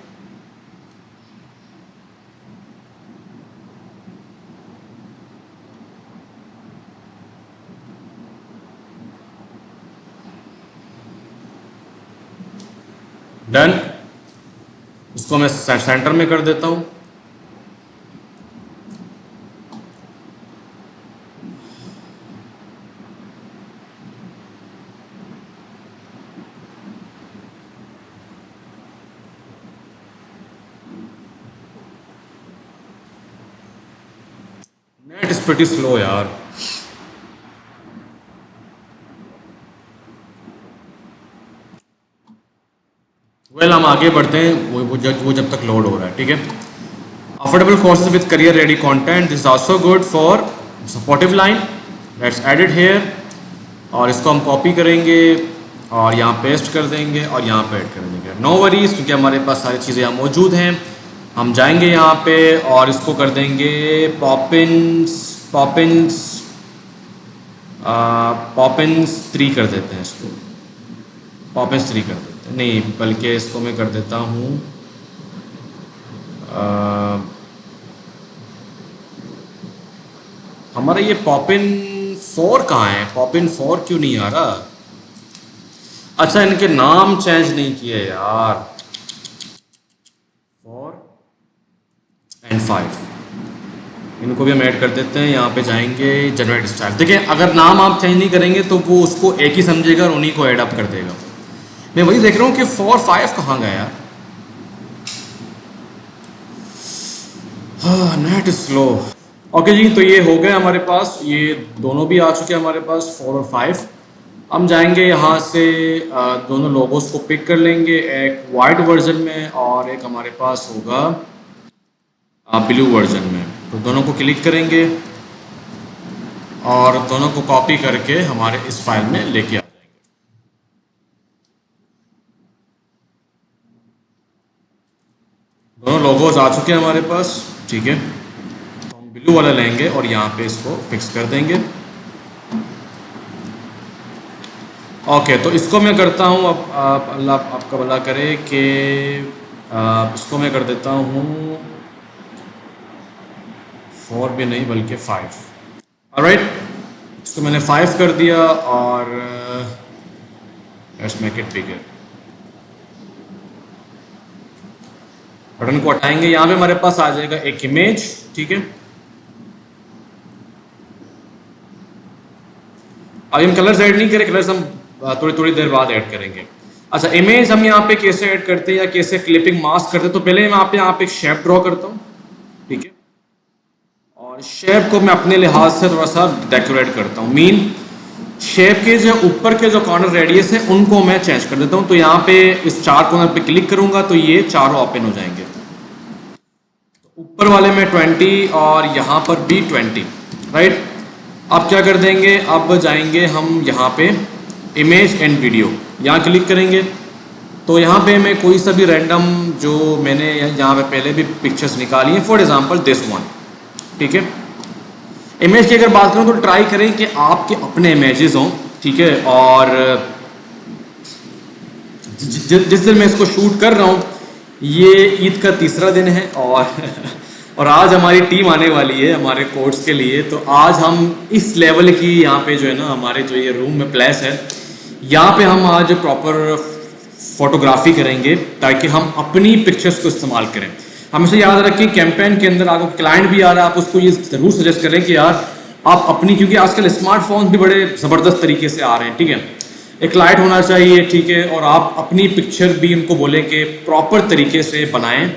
डन. इसको मैं सेंटर में कर देता हूं. नेट इज प्रीटी स्लो यार. वेल हम आगे बढ़ते हैं. वो जब तक लोड हो रहा है. ठीक है. Affordable courses with career ready content. This is also good for supportive line. Let's add it here. और इसको हम कॉपी करेंगे और यहाँ पेस्ट कर देंगे और यहाँ पे ऐड कर देंगे. नो वरीज, क्योंकि हमारे पास सारी चीज़ें यहाँ मौजूद हैं. हम जाएंगे यहाँ पे और इसको कर देंगे पॉपिंस 3 कर देते हैं. इसको पॉपिंस 3 कर देते हैं. नहीं, बल्कि इसको मैं कर देता हूँ हमारा ये पॉपिन 4 कहाँ है? पॉपिन 4 क्यों नहीं आ रहा? अच्छा, इनके नाम चेंज नहीं किए यार. 4 एंड 5 इनको भी हम ऐड कर देते हैं. यहाँ पे जाएंगे जनरेट स्टाइल. देखिए, अगर नाम आप चेंज नहीं करेंगे तो वो उसको एक ही समझेगा और उन्हीं को ऐड अप कर देगा. मैं वही देख रहा हूँ कि 4 5 कहाँ गया यार. Net slow. ओके जी, तो ये हो गए हमारे पास. ये दोनों भी आ चुके हैं हमारे पास, 4 और 5. हम जाएंगे यहाँ से दोनों लोगोस को पिक कर लेंगे, एक वाइट वर्जन में और एक हमारे पास होगा ब्लू वर्जन में. तो दोनों को क्लिक करेंगे और दोनों को कॉपी करके हमारे इस फाइल में लेके आ जाएंगे. दोनों लोगोस आ चुके हैं हमारे पास. ठीक है, तो हम ब्लू वाला लेंगे और यहाँ पे इसको फिक्स कर देंगे. ओके, तो इसको मैं करता हूँ. अब अल्लाह आपका भला करे कि इसको मैं कर देता हूँ 4 भी नहीं बल्कि 5. ऑलराइट, इसको मैंने 5 कर दिया और let's make it bigger. Button को हटाएंगे. यहाँ पे हमारे पास आ जाएगा एक इमेज. ठीक है, अब हम कलर्स ऐड नहीं करें. कलर्स हम थोड़ी देर बाद ऐड करेंगे. अच्छा, इमेज हम यहाँ पे कैसे ऐड करते हैं या कैसे क्लिपिंग मास्क करते हैं? तो पहले मैं यहाँ पे एक शेप ड्रॉ करता हूँ. ठीक है, और शेप को मैं अपने लिहाज से थोड़ा सा डेकोरेट करता हूँ. मीन शेप के जो ऊपर के जो कॉर्नर रेडियस है उनको मैं चेंज कर देता हूँ. तो यहाँ पे इस 4 कॉर्नर पे क्लिक करूंगा तो ये चारों ओपन हो जाएंगे. तो ऊपर वाले में 20 और यहाँ पर भी 20. राइट, अब क्या कर देंगे? अब जाएंगे हम यहाँ पे इमेज एंड वीडियो, यहाँ क्लिक करेंगे. तो यहाँ पे मैं कोई सा भी रैंडम जो मैंने यहाँ पे पहले भी पिक्चर्स निकाली हैं, फॉर एग्जांपल दिस वन. ठीक है, इमेज की अगर बात करूँ तो ट्राई करें कि आपके अपने इमेजेस हों. ठीक है, और जिस दिन मैं इसको शूट कर रहा हूँ ये ईद का 3रा दिन है और आज हमारी टीम आने वाली है हमारे कोर्स के लिए. तो आज हम इस लेवल की यहाँ पे जो है ना हमारे जो ये रूम में प्लेस है, यहाँ पे हम आज प्रॉपर फोटोग्राफी करेंगे ताकि हम अपनी पिक्चर्स को इस्तेमाल करें. हमेशा याद रखें, कैंपेन के अंदर आपको क्लाइंट भी आ रहा है, आप उसको ये ज़रूर सजेस्ट करें कि यार आप अपनी, क्योंकि आजकल स्मार्टफोन भी बड़े ज़बरदस्त तरीके से आ रहे हैं. ठीक है, एक लाइट होना चाहिए. ठीक है, और आप अपनी पिक्चर भी इनको बोलें कि प्रॉपर तरीके से बनाएं.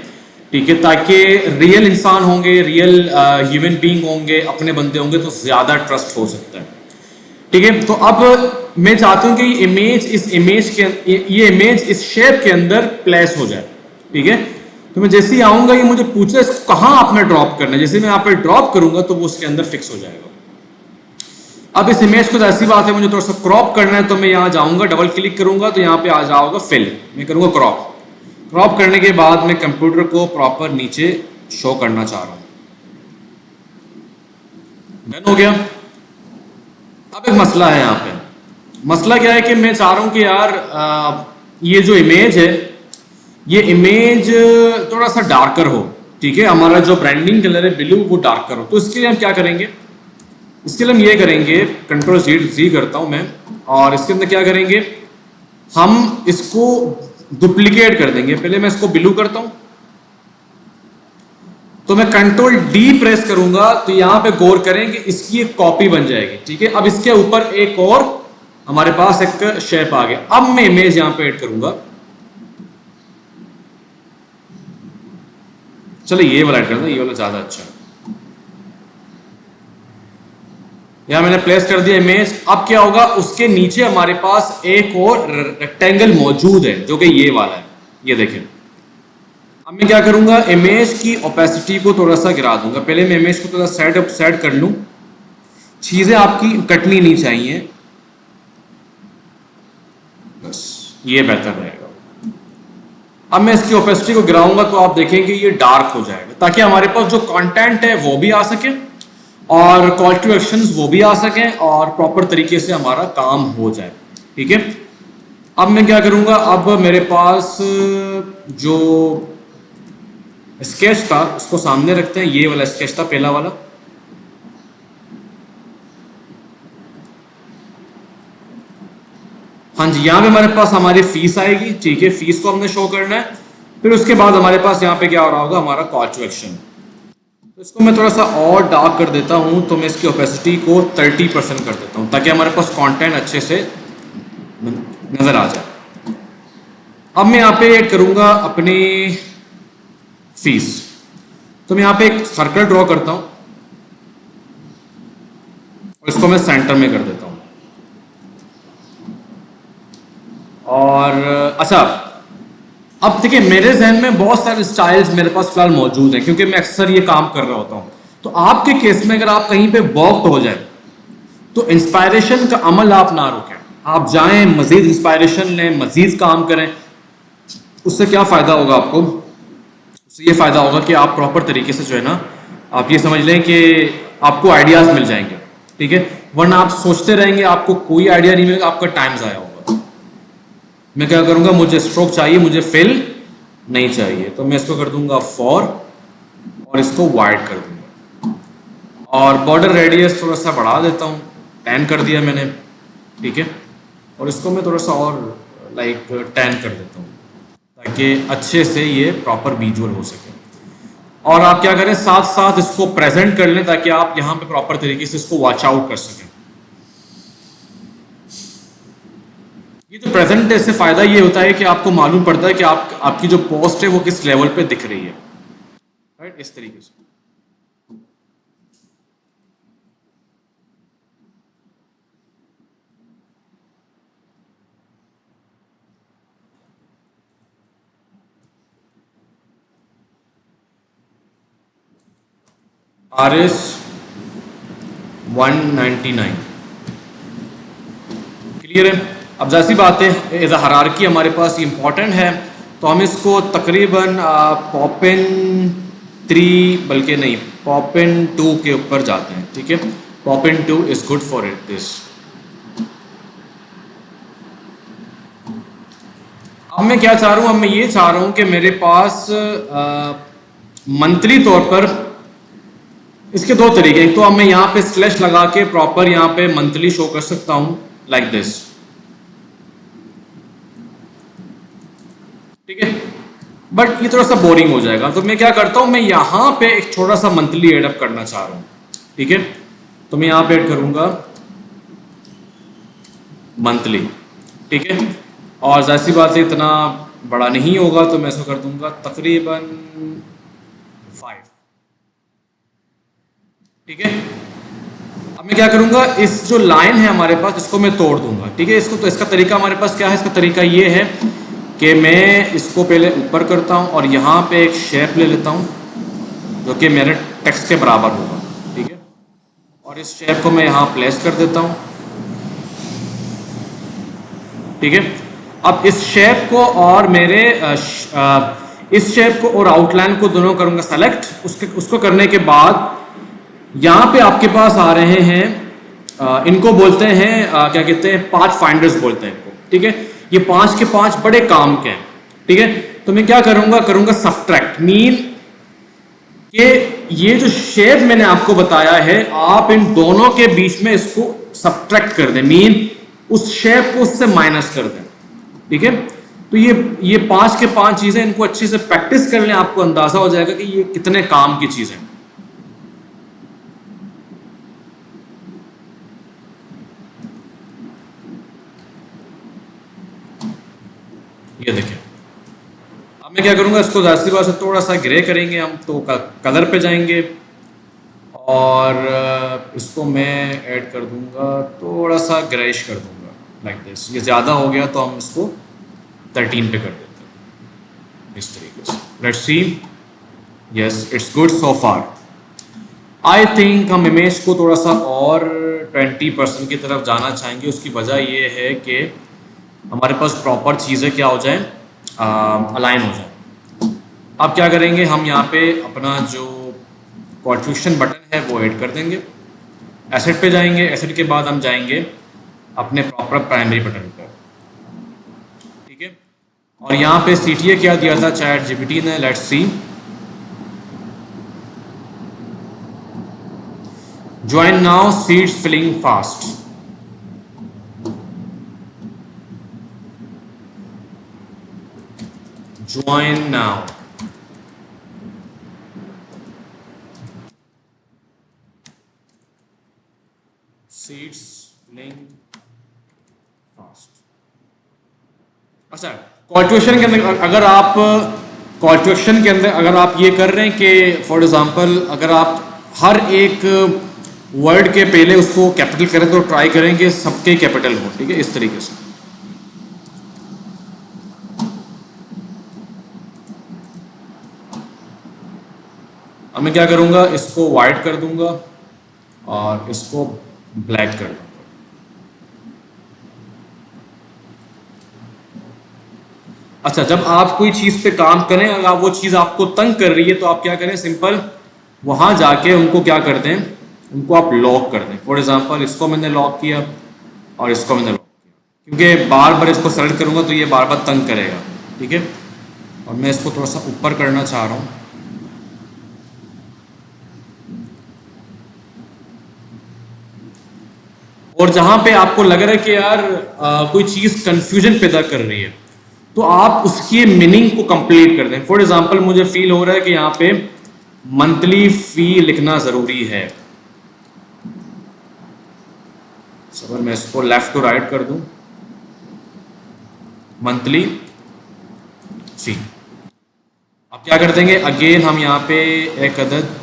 ठीक है, ताकि रियल इंसान होंगे, रियल ह्यूमन बीइंग होंगे, अपने बंदे होंगे तो ज़्यादा ट्रस्ट हो सकता है. ठीक है, तो अब मैं चाहता हूँ कि ये इमेज इस शेप के अंदर प्लेस हो जाए. ठीक है, तो मैं जैसे ही आऊँगा ये मुझे पूछे कहाँ आपने ड्रॉप करना है. जैसे मैं यहाँ पे ड्रॉप करूँगा तो वो उसके अंदर फिक्स हो जाएगा. अब इस इमेज को ऐसी बात है, मुझे थोड़ा सा क्रॉप करना है तो मैं यहाँ जाऊँगा, डबल क्लिक करूँगा तो यहाँ पे आ जाओगा फिल. मैं करूँगा क्रॉप करने के बाद मैं कंप्यूटर को प्रॉपर नीचे शो करना चाह रहा हूँ. डन हो गया. अब एक मसला है यहाँ पे. मसला क्या है कि मैं चाह रहा हूँ कि यार ये जो इमेज है ये इमेज थोड़ा सा डार्कर हो. ठीक है, हमारा जो ब्रांडिंग कलर है ब्लू वो डार्कर हो. तो इसके लिए हम क्या करेंगे? इसके लिए हम ये करेंगे, कंट्रोल Z करता हूँ मैं, और इसके अंदर क्या करेंगे, हम इसको डुप्लीकेट कर देंगे. पहले मैं इसको ब्लू करता हूँ तो मैं कंट्रोल D प्रेस करूंगा तो यहां पे गौर करेंगे इसकी एक कॉपी बन जाएगी. ठीक है, अब इसके ऊपर एक और हमारे पास एक शेप आ गया. अब मैं इमेज यहां पे ऐड करूंगा. चलो ये वाला ऐड करना, ये वाला ज्यादा अच्छा है. यहां मैंने प्लेस कर दिया इमेज. अब क्या होगा, उसके नीचे हमारे पास एक और रेक्टेंगल मौजूद है जो कि ये वाला है. ये देखें, अब मैं क्या करूंगा, इमेज की ओपेसिटी को थोड़ा सा गिरा दूंगा। पहले मैं इमेज को थोड़ा सेट कर लूं, चीजें आपकी कटनी नहीं चाहिए, बस ये बेहतर रहेगा। अब मैं इसकी ओपेसिटी को गिराऊंगा तो आप देखेंगे ये डार्क हो जाएगा, ताकि हमारे पास जो कंटेंट है वो भी आ सके और कॉल टू एक्शंस वो भी आ सके और प्रॉपर तरीके से हमारा काम हो जाए। ठीक है, अब मैं क्या करूंगा, अब मेरे पास जो स्केच था उसको सामने रखते हैं। ये वाला स्केच था, पहला वाला। हाँ जी, यहाँ पे हमारे पास हमारी फीस आएगी। ठीक है, फीस को हमने शो करना है। फिर उसके बाद हमारे पास यहाँ पे क्या हो रहा होगा, हमारा कॉल टू एक्शन। तो इसको मैं थोड़ा सा और डार्क कर देता हूँ, तो मैं इसकी ओपेसिटी को 30% कर देता हूँ, ताकि हमारे पास कंटेंट अच्छे से नजर आ जाए। अब मैं यहाँ पे ऐड करूंगा अपनी फीस। तो मैं यहाँ पे एक सर्कल ड्रॉ करता हूँ और इसको मैं सेंटर में कर देता हूँ। और अच्छा, अब देखिए मेरे जहन में बहुत सारे स्टाइल्स मेरे पास फिलहाल मौजूद हैं, क्योंकि मैं अक्सर ये काम कर रहा होता हूँ। तो आपके केस में अगर आप कहीं पे बॉक्ड हो जाए तो इंस्पायरेशन का अमल आप ना रोकें, आप जाएं, मजीद इंस्पायरेशन लें, मजीद काम करें। उससे क्या फ़ायदा होगा आपको, उससे ये फ़ायदा होगा कि आप प्रॉपर तरीके से जो है ना, आप ये समझ लें कि आपको आइडियाज़ मिल जाएंगे। ठीक है, वरना आप सोचते रहेंगे, आपको कोई आइडिया नहीं मिलेगा, आपका टाइम ज़ाया होगा। मैं क्या करूँगा, मुझे स्ट्रोक चाहिए, मुझे फिल नहीं चाहिए, तो मैं इसको कर दूंगा 4 और इसको वाइड कर दूंगा। और बॉर्डर रेडियस थोड़ा सा बढ़ा देता हूँ, 10 कर दिया मैंने। ठीक है, और इसको मैं थोड़ा सा और लाइक 10 कर देता हूँ, ताकि अच्छे से ये प्रॉपर विजुअल हो सके। और आप क्या करें, साथ साथ इसको प्रेजेंट कर लें, ताकि आप यहाँ पे प्रॉपर तरीके से इसको वॉच आउट कर सकें। ये जो प्रेजेंट है, इससे फायदा ये होता है कि आपको मालूम पड़ता है कि आपकी जो पोस्ट है वो किस लेवल पे दिख रही है। राइट, इस तरीके से। RS 199 क्लियर है। अब जैसी बात है, एज अ हायरार्की हमारे पास इंपॉर्टेंट है, तो हम इसको तकरीबन पॉपिन 3 बल्कि नहीं, पॉपिन 2 के ऊपर जाते हैं। ठीक है, poppin 2 is good for it this. अब मैं क्या चाह रहा हूँ, अब मैं ये चाह रहा हूँ कि मेरे पास मंथली तौर पर इसके दो तरीके हैं। तो अब मैं यहाँ पे स्लैश लगा के प्रॉपर यहाँ पे मंथली शो कर सकता हूँ लाइक दिस। ठीक है, बट ये थोड़ा सा बोरिंग हो जाएगा, तो मैं क्या करता हूँ, मैं यहाँ पे एक छोटा सा मंथली एडअप करना चाह रहा हूँ। ठीक है, तो मैं यहाँ पे ऐड करूंगा मंथली। ठीक है, और जैसी बात है इतना बड़ा नहीं होगा, तो मैं इसको कर दूंगा तकरीबन 5। ठीक है, अब मैं क्या करूंगा, इस जो लाइन है हमारे पास इसको मैं तोड़ दूंगा। ठीक है, इसको तो इसका तरीका हमारे पास क्या है, इसका तरीका ये है कि मैं इसको पहले ऊपर करता हूं और यहाँ पे एक शेप ले लेता हूं जो कि मेरे टेक्स्ट के बराबर होगा। ठीक है, और इस शेप को मैं यहाँ प्लेस कर देता हूं। ठीक है, अब इस शेप को और मेरे इस शेप को और आउटलाइन को दोनों करूंगा सेलेक्ट। उसको करने के बाद यहाँ पे आपके पास आ रहे हैं, इनको बोलते हैं क्या कहते हैं, पाथ फाइंडर्स बोलते हैं इनको। ठीक है, ये 5 के 5 बड़े काम के हैं। ठीक है, तो मैं क्या करूंगा सब्ट्रैक्ट, मीन कि ये जो शेप मैंने आपको बताया है, आप इन दोनों के बीच में इसको सब्ट्रैक्ट कर दें, मीन उस शेप को उससे माइनस कर दें। ठीक है, तो ये 5 के 5 चीजें, इनको अच्छे से प्रैक्टिस कर लें, आपको अंदाजा हो जाएगा कि ये कितने काम की चीजें हैं। ये देखिए, अब मैं क्या करूंगा, इसको जाहिर बात से थोड़ा सा ग्रे करेंगे हम, तो कलर पे जाएंगे और इसको मैं ऐड कर दूंगा, थोड़ा सा ग्रेइश कर दूंगा लाइक दिस। ये ज़्यादा हो गया तो हम इसको 13 पे कर देते हैं इस तरीके से। Let's see, yes it's good so far. I think हम इमेज को थोड़ा सा और 20% की तरफ जाना चाहेंगे। उसकी वजह ये है कि हमारे पास प्रॉपर चीज़ें क्या हो जाए, अलाइन हो जाए। अब क्या करेंगे, हम यहाँ पे अपना जो कॉन्ट्रीब्यूशन बटन है वो ऐड कर देंगे। एसेट पे जाएंगे, एसेट के बाद हम जाएंगे अपने प्रॉपर प्राइमरी बटन पर, ठीक है। और यहाँ पे CTA क्या दिया था चैट GPT ने, let's see, join now, seats filling fast. Join now, seats filling fast. अच्छा, कॉल टू एक्शन के अंदर अगर आप ये कर रहे हैं कि फॉर एग्जांपल अगर आप हर एक वर्ड के पहले उसको कैपिटल करें तो ट्राई करें कि सबके कैपिटल हो, ठीक है, इस तरीके से। अब मैं क्या करूंगा, इसको वाइट कर दूंगा और इसको ब्लैक कर दूंगा। अच्छा, जब आप कोई चीज़ पे काम करें, अगर वो चीज़ आपको तंग कर रही है तो आप क्या करें, सिंपल वहाँ जाके उनको क्या कर दें, उनको आप लॉक कर दें। फॉर एग्जांपल इसको मैंने लॉक किया और इसको मैंने लॉक किया, क्योंकि बार बार इसको सेलेक्ट करूँगा तो ये बार बार तंग करेगा, ठीक है। और मैं इसको थोड़ा सा ऊपर करना चाह रहा हूँ। और जहाँ पे आपको लग रहा है कि यार कोई चीज़ कन्फ्यूजन पैदा कर रही है, तो आप उसकी मीनिंग को कंप्लीट कर दें। फॉर एग्जांपल मुझे फील हो रहा है कि यहाँ पे मंथली फी लिखना ज़रूरी है। अगर मैं इसको लेफ्ट टू राइट कर दूं, मंथली फी। अब क्या कर देंगे, अगेन हम यहाँ पे एक अदद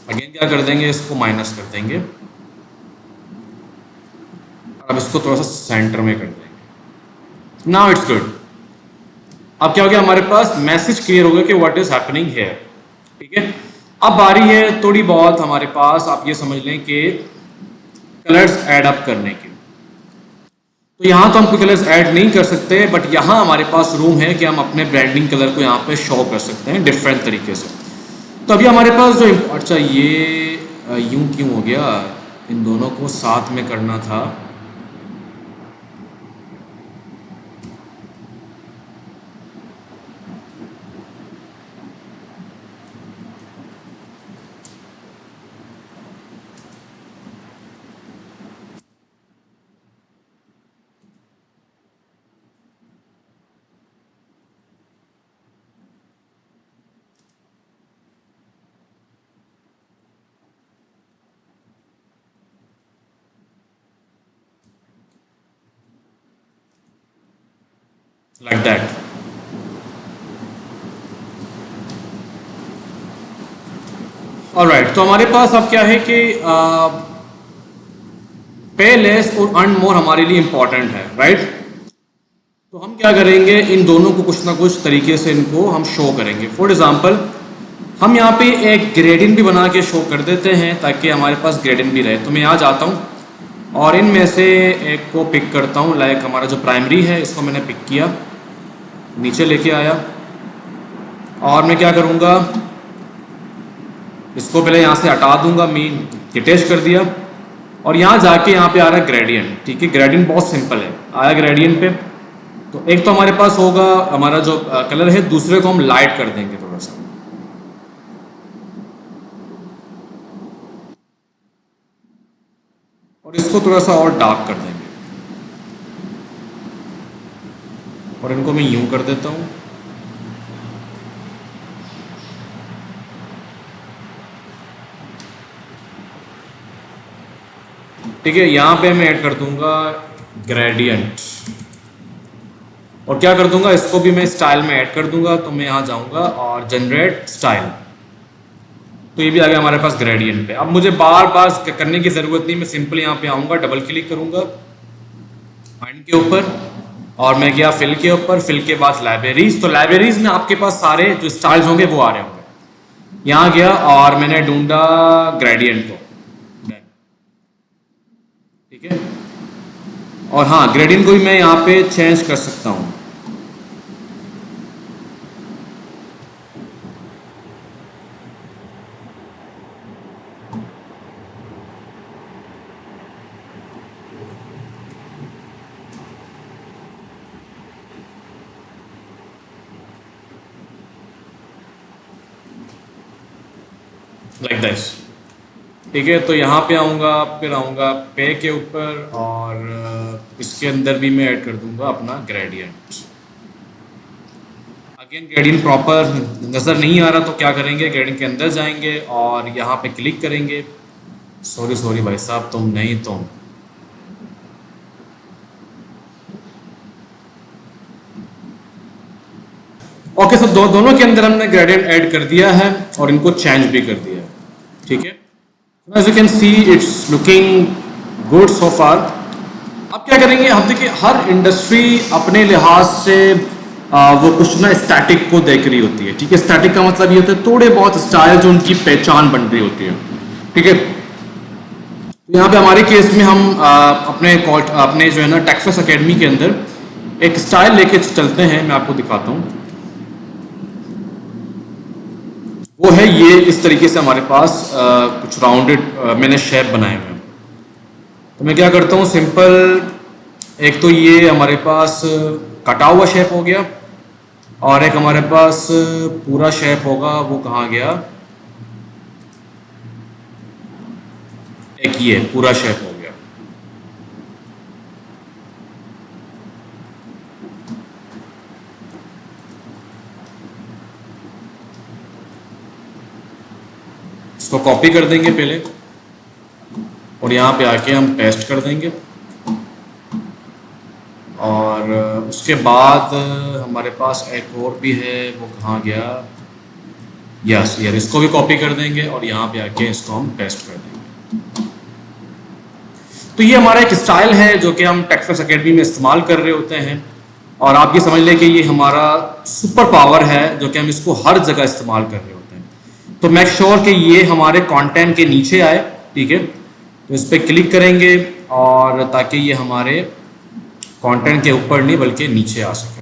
अगेन क्या कर देंगे, इसको माइनस कर देंगे। अब इसको थोड़ा सा सेंटर में कर देंगे। Now it's good. अब क्या हो गया, हमारे पास मैसेज क्लियर हो गया कि व्हाट इज हैपनिंग हियर, ठीक है। अब बारी है थोड़ी बहुत हमारे पास, आप ये समझ लें कि कलर्स ऐड अप करने की। तो यहाँ तो हम कोई कलर्स ऐड नहीं कर सकते, बट यहाँ हमारे पास रूम है कि हम अपने ब्रांडिंग कलर को यहाँ पे शो कर सकते हैं डिफरेंट तरीके से। तो अभी हमारे पास जो, अच्छा ये यूं क्यों हो गया, इन दोनों को साथ में करना था। Like that. ऑलराइट, तो हमारे पास अब क्या है कि पे लेस और अर्न मोर हमारे लिए इंपॉर्टेंट है, राइट। तो हम क्या करेंगे, इन दोनों को कुछ ना कुछ तरीके से इनको हम शो करेंगे। फॉर एग्जांपल हम यहाँ पे एक ग्रेडियंट भी बना के शो कर देते हैं ताकि हमारे पास ग्रेडियंट भी रहे। तो मैं यहाँ जाता हूँ और इनमें से एक को पिक करता हूँ, लाइक हमारा जो प्राइमरी है इसको मैंने पिक किया, नीचे लेके आया और मैं क्या करूँगा, इसको पहले यहाँ से हटा दूंगा, मीन डिटेच कर दिया और यहाँ जाके यहाँ पे आ रहा है ग्रेडियंट, ठीक है। ग्रेडियंट बहुत सिंपल है, आया ग्रेडियंट पे। तो एक तो हमारे पास होगा हमारा जो कलर है, दूसरे को हम लाइट कर देंगे थोड़ा सा, और इसको थोड़ा सा और डार्क कर देंगे और इनको मैं यूं कर देता हूँ। ठीक है, यहाँ पे मैं ऐड कर दूंगा ग्रेडियंट और क्या कर दूंगा, इसको भी मैं स्टाइल में ऐड कर दूंगा। तो मैं यहाँ जाऊंगा और जनरेट स्टाइल, तो ये भी आ गया हमारे पास ग्रेडियंट पे। अब मुझे बार बार करने की ज़रूरत नहीं, मैं सिंपल यहाँ पे आऊँगा, डबल क्लिक करूँगा, फाइंड के ऊपर, और मैं गया फिल के ऊपर, फिल के बाद लाइब्रेरीज। तो लाइब्रेरीज में आपके पास सारे जो स्टाइल्स होंगे वो आ रहे होंगे। यहाँ गया और मैंने ढूंढा ग्रेडियंट को, ठीक है। और हाँ, ग्रेडियंट को भी मैं यहाँ पे चेंज कर सकता हूँ। लाइक दिस, ठीक है। तो यहाँ पे आऊँगा, फिर आऊँगा पे के ऊपर, और इसके अंदर भी मैं ऐड कर दूंगा अपना ग्रेडियंट। अगेन ग्रेडियंट प्रॉपर नज़र नहीं आ रहा तो क्या करेंगे, ग्रेडियंट के अंदर जाएंगे और यहाँ पे क्लिक करेंगे। सॉरी भाई साहब, तुम नहीं, तुम ओके। सो दोनों के अंदर हमने ग्रेडियंट ऐड कर दिया है और इनको चेंज भी कर दिया है, ठीक है। As you can see it's looking good so far. अब क्या करेंगे, हम देखिए हर इंडस्ट्री अपने लिहाज से वो कुछ ना स्टैटिक को देख रही होती है, ठीक है। स्टैटिक का मतलब ये होता है थोड़े बहुत स्टाइल जो उनकी पहचान बन रही होती है, ठीक है। तो यहाँ पे हमारे केस में हम अपने जो है ना टेक्सास एकेडमी के अंदर एक स्टाइल लेके चलते हैं। मैं आपको दिखाता हूँ, वो है ये। इस तरीके से हमारे पास कुछ राउंडेड मैंने शेप बनाए हुए हैं। तो मैं क्या करता हूँ, सिंपल एक तो ये हमारे पास कटा हुआ शेप हो गया, और एक हमारे पास पूरा शेप होगा, वो कहाँ गया, एक ये पूरा शेप हो गया। इसको कॉपी कर देंगे पहले, और यहाँ पे आके हम पेस्ट कर देंगे, और उसके बाद हमारे पास एक और भी है, वो कहाँ गया, यस यार, इसको भी कॉपी कर देंगे और यहाँ पे आके इसको हम पेस्ट कर देंगे। तो ये हमारा एक स्टाइल है जो कि हम टेक्सास एकेडमी में इस्तेमाल कर रहे होते हैं, और आप ये समझ लें कि ये हमारा सुपर पावर है जो कि हम इसको हर जगह इस्तेमाल कर रहे होते हैं। तो मेक श्योर कि ये हमारे कंटेंट के नीचे आए, ठीक है। तो इस पर क्लिक करेंगे, और ताकि ये हमारे कंटेंट के ऊपर नहीं बल्कि नीचे आ सके,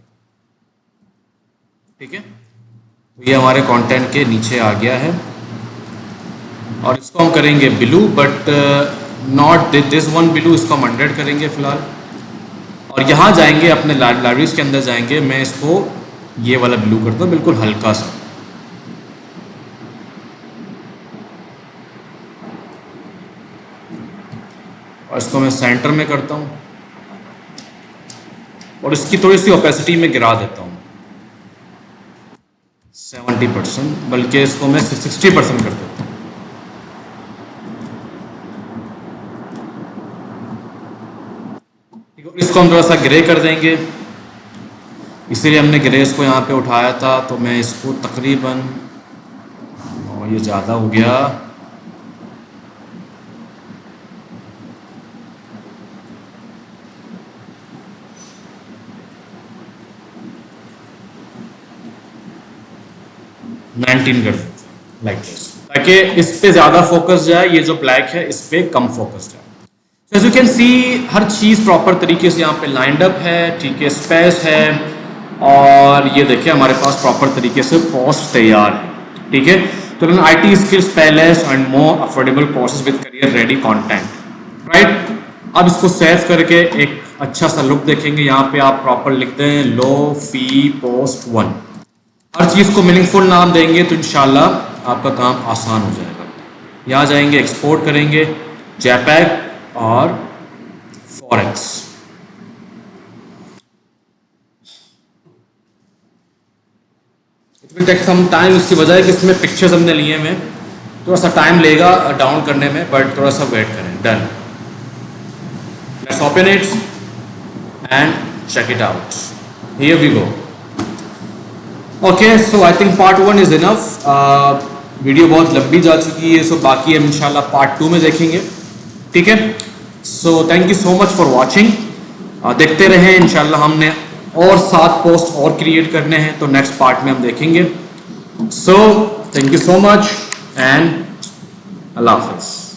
ठीक है। तो ये हमारे कंटेंट के नीचे आ गया है, और इसको हम करेंगे blue, but not this one blue, इसको हम 100 करेंगे फिलहाल। और यहाँ जाएंगे अपने लाइब्रेरीज के अंदर जाएंगे, मैं इसको ये वाला ब्लू करता हूँ, बिल्कुल हल्का सा। और इसको मैं सेंटर में करता हूँ, और इसकी थोड़ी सी ओपेसिटी में गिरा देता हूँ 70%, बल्कि इसको मैं 60% कर देता हूँ। इसको हम थोड़ा सा ग्रे कर देंगे, इसीलिए हमने ग्रे इसको यहाँ पे उठाया था। तो मैं इसको तकरीबन, और ये ज़्यादा हो गया, $19 कर देते हैं लाइक दिस, ताकि इस पे ज़्यादा फोकस जाए, ये जो ब्लैक है इस पे कम फोकस जाए। एज यू कैन सी हर चीज़ प्रॉपर तरीके से यहाँ पे लाइंड अप है, ठीक है, स्पेस है, और ये देखिए हमारे पास प्रॉपर तरीके से पोस्ट तैयार है, ठीक है। तो IT skills palace and more affordable courses with career ready content, right. अब इसको सेव करके एक अच्छा सा लुक देखेंगे। यहाँ पे आप प्रॉपर लिखते हैं लो फी पोस्ट 1, हर चीज़ को मीनिंगफुल नाम देंगे तो इंशाल्लाह आपका काम आसान हो जाएगा। यहाँ जाएंगे, एक्सपोर्ट करेंगे JPEG और Forex। It will take some time, इसकी वजह है कि इसमें पिक्चर्स हमने लिए हैं, थोड़ा सा टाइम लेगा डाउन करने में, बट थोड़ा सा वेट करें। Done, let's open it and check it out. Here we go. Okay, so I think part 1 is enough. Video बहुत लंबी जा चुकी है, सो बाकी हम इंशाल्लाह पार्ट 2 में देखेंगे, ठीक है। सो thank you so much for watching, देखते रहें, इंशाल्लाह हमने और 7 पोस्ट और क्रिएट करने हैं, तो नेक्स्ट पार्ट में हम देखेंगे। So thank you so much एंड अल्लाह हाफिज़।